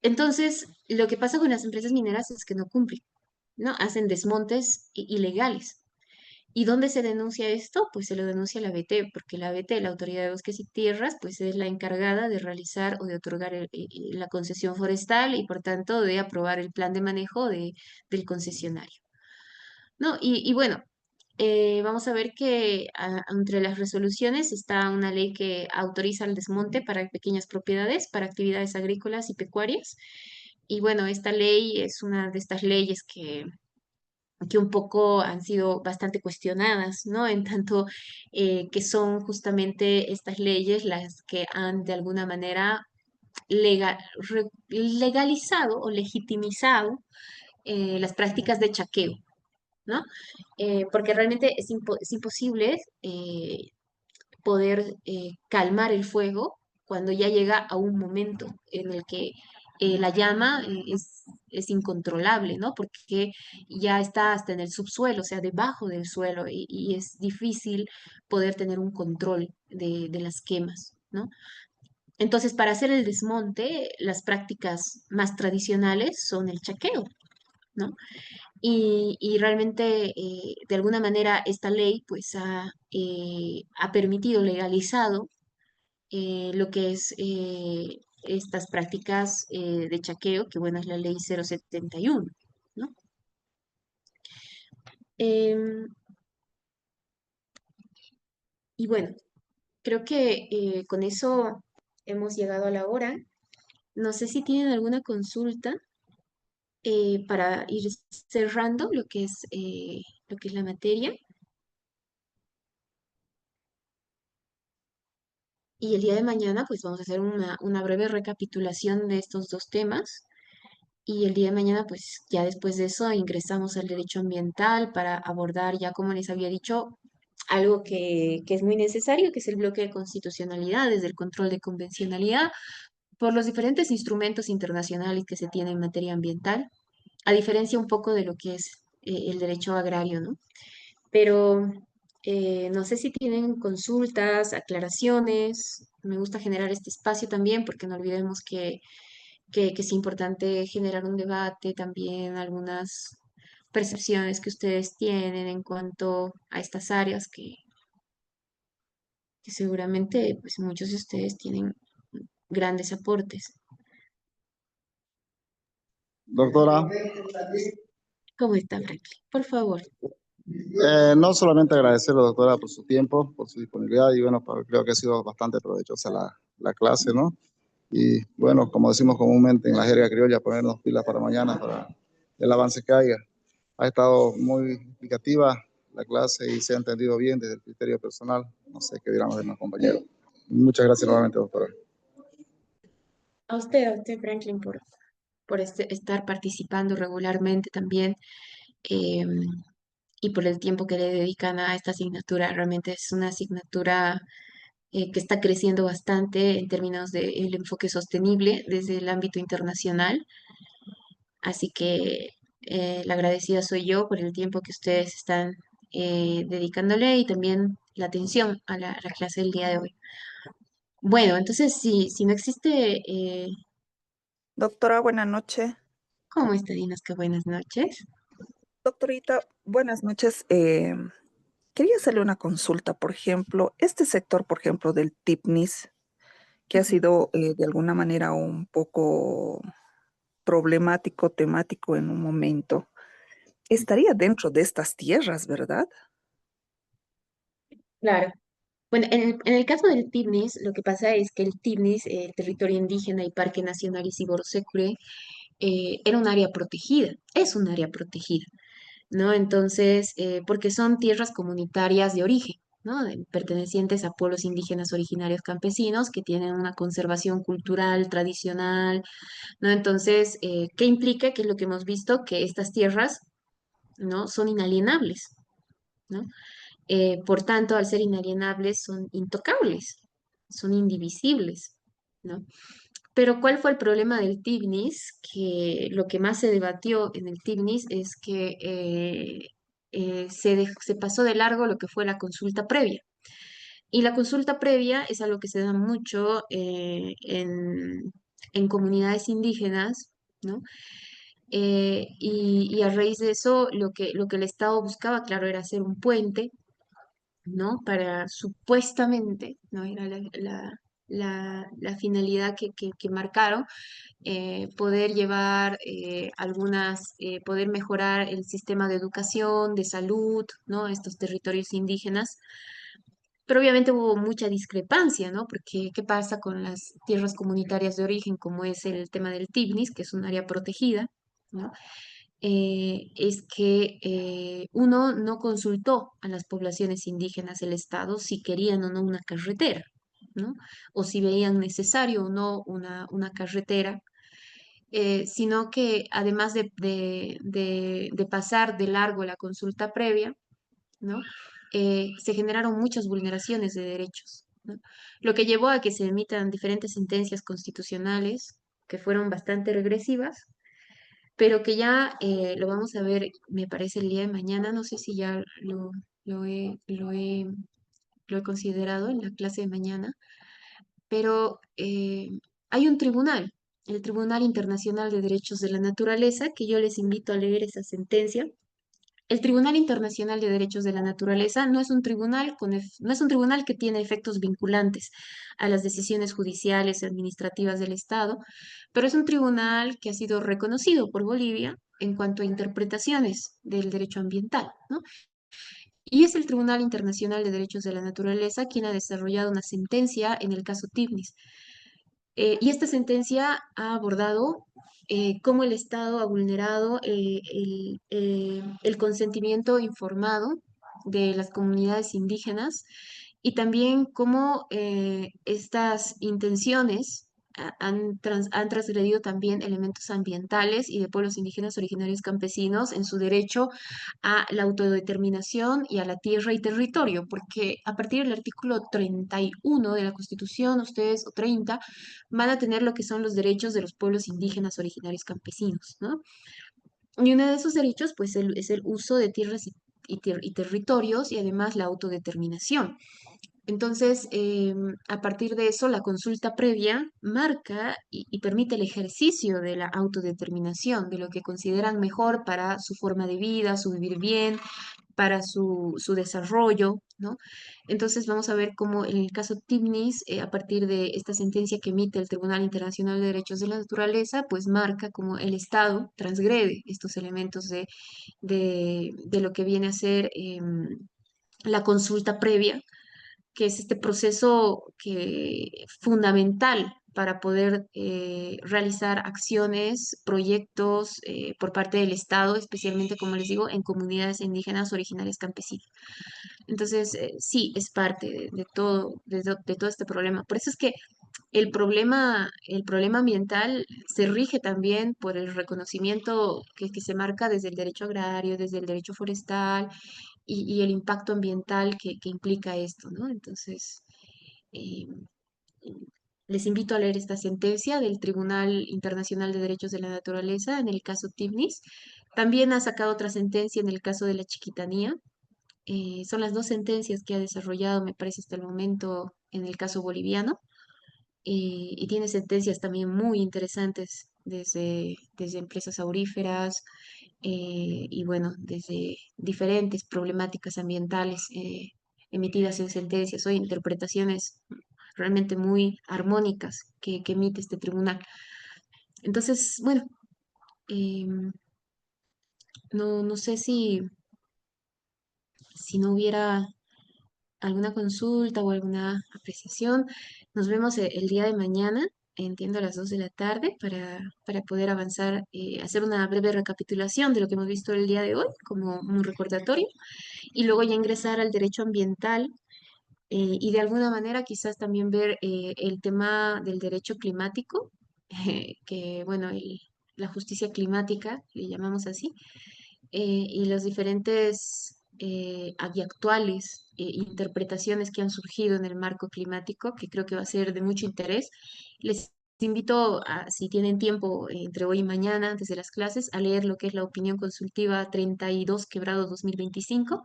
Speaker 2: Entonces, lo que pasa con las empresas mineras es que no cumplen, ¿no? Hacen desmontes ilegales. ¿Y dónde se denuncia esto? Pues se lo denuncia a la ABT, porque la ABT, la Autoridad de Bosques y Tierras, pues es la encargada de realizar o de otorgar la concesión forestal y por tanto de aprobar el plan de manejo del concesionario. ¿No? Y bueno, vamos a ver que entre las resoluciones está una ley que autoriza el desmonte para pequeñas propiedades, para actividades agrícolas y pecuarias. Y bueno, esta ley es una de estas leyes que un poco han sido bastante cuestionadas, ¿no? En tanto que son justamente estas leyes las que han de alguna manera legalizado o legitimizado las prácticas de chaqueo, ¿no? Porque realmente es imposible poder calmar el fuego cuando ya llega a un momento en el que la llama es incontrolable, ¿no? Porque ya está hasta en el subsuelo, o sea, debajo del suelo, y es difícil poder tener un control de las quemas, ¿no? Entonces, para hacer el desmonte, las prácticas más tradicionales son el chaqueo, ¿no? Y realmente, de alguna manera, esta ley pues ha permitido, legalizado lo que es estas prácticas de chaqueo, que bueno, es la ley 071, ¿no? Em, y bueno, creo que con eso hemos llegado a la hora. No sé si tienen alguna consulta para ir cerrando lo que es la materia. Y el día de mañana, pues vamos a hacer una breve recapitulación de estos dos temas. Y el día de mañana, pues ya después de eso, ingresamos al derecho ambiental para abordar, ya como les había dicho, algo que es muy necesario, que es el bloque de constitucionalidad, desde el control de convencionalidad, por los diferentes instrumentos internacionales que se tienen en materia ambiental, a diferencia un poco de lo que es el derecho agrario, ¿no? Pero no sé si tienen consultas, aclaraciones. Me gusta generar este espacio también porque no olvidemos que es importante generar un debate también, algunas percepciones que ustedes tienen en cuanto a estas áreas que seguramente pues, muchos de ustedes tienen grandes aportes.
Speaker 5: Doctora,
Speaker 2: ¿Cómo está, Franklin? Por favor.
Speaker 5: no solamente agradecerle, doctora, por su tiempo, por su disponibilidad y bueno, creo que ha sido bastante provechosa la clase, ¿no? Y bueno, como decimos comúnmente en la jerga criolla, ponernos pilas para mañana, para el avance que haya. Ha estado muy explicativa la clase y se ha entendido bien desde el criterio personal. No sé qué dirán los demás compañeros. Muchas gracias nuevamente, doctora.
Speaker 2: A usted, Franklin, por estar participando regularmente también eh, y por el tiempo que le dedican a esta asignatura. Realmente es una asignatura que está creciendo bastante en términos del enfoque sostenible desde el ámbito internacional. Así que la agradecida soy yo por el tiempo que ustedes están dedicándole y también la atención a la clase del día de hoy. Bueno, entonces, si no existe,
Speaker 9: Doctora, buenas noches.
Speaker 2: ¿cómo está, Dinosca? Buenas noches.
Speaker 9: Doctorita, buenas noches. Quería hacerle una consulta, por ejemplo, este sector, por ejemplo, del TIPNIS, que ha sido de alguna manera un poco problemático, temático en un momento, estaría dentro de estas tierras, ¿verdad?
Speaker 2: Claro. Bueno, en el caso del TIBNIS, lo que pasa es que el TIBNIS, el territorio indígena y Parque Nacional Isiboro-Secure, era un área protegida, es un área protegida, ¿no? Entonces, porque son tierras comunitarias de origen, ¿no? Pertenecientes a pueblos indígenas originarios campesinos que tienen una conservación cultural, tradicional, ¿no? Entonces, ¿qué implica? Que es lo que hemos visto, que estas tierras, ¿no? Son inalienables, ¿no? Por tanto, al ser inalienables, son intocables, son indivisibles, ¿no? Pero ¿cuál fue el problema del TIBNIS? Que lo que más se debatió en el TIBNIS es que se pasó de largo lo que fue la consulta previa. Y la consulta previa es algo que se da mucho en comunidades indígenas, ¿no? Y a raíz de eso, lo que el Estado buscaba, claro, era hacer un puente, ¿no? Para supuestamente, ¿no? Era la finalidad que marcaron, poder llevar poder mejorar el sistema de educación, de salud, ¿no? Estos territorios indígenas. Pero obviamente hubo mucha discrepancia, ¿no? Porque ¿qué pasa con las tierras comunitarias de origen, como es el tema del TIBNIS, que es un área protegida, ¿no? Es que uno no consultó a las poblaciones indígenas del Estado si querían o no una carretera, ¿no? O si veían necesario o no una carretera, sino que además de pasar de largo la consulta previa, ¿no? Se generaron muchas vulneraciones de derechos, ¿no? Lo que llevó a que se emitan diferentes sentencias constitucionales que fueron bastante regresivas, pero que ya lo vamos a ver, me parece, el día de mañana. No sé si ya lo he, lo he, lo he considerado en la clase de mañana, pero hay un tribunal, el Tribunal Internacional de Derechos de la Naturaleza, que yo les invito a leer esa sentencia. El Tribunal Internacional de Derechos de la Naturaleza no es un tribunal no es un tribunal que tiene efectos vinculantes a las decisiones judiciales y administrativas del Estado, pero es un tribunal que ha sido reconocido por Bolivia en cuanto a interpretaciones del derecho ambiental, ¿no? Y es el Tribunal Internacional de Derechos de la Naturaleza quien ha desarrollado una sentencia en el caso Tifnis. Y esta sentencia ha abordado cómo el Estado ha vulnerado el consentimiento informado de las comunidades indígenas y también cómo estas intenciones han transgredido también elementos ambientales y de pueblos indígenas originarios campesinos en su derecho a la autodeterminación y a la tierra y territorio, porque a partir del artículo 31 de la Constitución, ustedes, o 30, van a tener lo que son los derechos de los pueblos indígenas originarios campesinos, ¿no? Y uno de esos derechos, pues, es el uso de tierras y territorios y además la autodeterminación. Entonces, a partir de eso, la consulta previa marca y permite el ejercicio de la autodeterminación, de lo que consideran mejor para su forma de vida, su vivir bien, para su desarrollo, ¿no? Entonces, vamos a ver cómo en el caso Tifnis, a partir de esta sentencia que emite el Tribunal Internacional de Derechos de la Naturaleza, pues marca cómo el Estado transgrede estos elementos de lo que viene a ser la consulta previa, que es este proceso fundamental para poder realizar acciones, proyectos por parte del Estado, especialmente, como les digo, en comunidades indígenas originarias campesinas. Entonces, sí, es parte de todo este problema. Por eso es que el problema ambiental se rige también por el reconocimiento que se marca desde el derecho agrario, desde el derecho forestal y el impacto ambiental que implica esto, ¿no? Entonces, eh, les invito a leer esta sentencia del Tribunal Internacional de Derechos de la Naturaleza en el caso Tifnis. También ha sacado otra sentencia en el caso de la Chiquitanía. Son las dos sentencias que ha desarrollado, me parece, hasta el momento en el caso boliviano. Y tiene sentencias también muy interesantes desde empresas auríferas y bueno, desde diferentes problemáticas ambientales emitidas en sentencias o interpretaciones realmente muy armónicas que emite este tribunal. Entonces, bueno, em, no sé si no hubiera alguna consulta o alguna apreciación, nos vemos el día de mañana, entiendo a las 2 de la tarde, para poder avanzar, hacer una breve recapitulación de lo que hemos visto el día de hoy, como un recordatorio, y luego ya ingresar al derecho ambiental y de alguna manera quizás también ver el tema del derecho climático, que bueno, la justicia climática, le llamamos así, y las diferentes y actuales interpretaciones que han surgido en el marco climático, que creo que va a ser de mucho interés. Les invito a, si tienen tiempo entre hoy y mañana, antes de las clases, a leer lo que es la opinión consultiva 32/2025,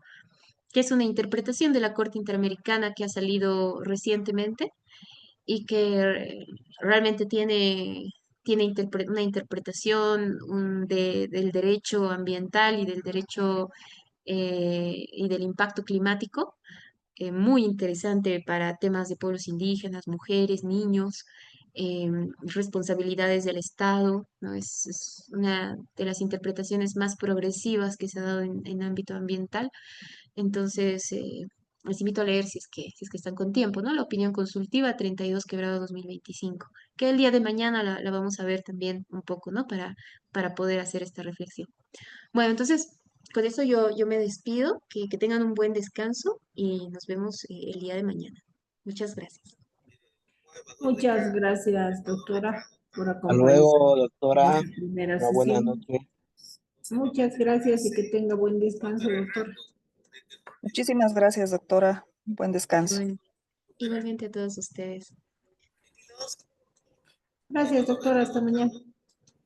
Speaker 2: que es una interpretación de la Corte Interamericana que ha salido recientemente y que realmente tiene una interpretación del derecho ambiental y del derecho y del impacto climático muy interesante para temas de pueblos indígenas, mujeres, niños, responsabilidades del Estado, ¿no? Es una de las interpretaciones más progresivas que se ha dado en ámbito ambiental. Entonces, les invito a leer si es que están con tiempo, ¿no? La opinión consultiva 32/2025, que el día de mañana la vamos a ver también un poco, ¿no? Para poder hacer esta reflexión. Bueno, entonces, con eso yo me despido, que tengan un buen descanso y nos vemos el día de mañana. Muchas gracias.
Speaker 1: Muchas gracias, doctora, por
Speaker 10: Hasta
Speaker 1: acompañarnos
Speaker 10: luego,
Speaker 1: en
Speaker 10: doctora.
Speaker 1: esta primera
Speaker 10: Una buena
Speaker 1: sesión.
Speaker 10: noche.
Speaker 1: Muchas gracias y que tenga buen descanso, doctor.
Speaker 9: Muchísimas gracias, doctora. Buen descanso.
Speaker 2: Bueno, igualmente a todos ustedes.
Speaker 1: Gracias, doctora. Hasta mañana.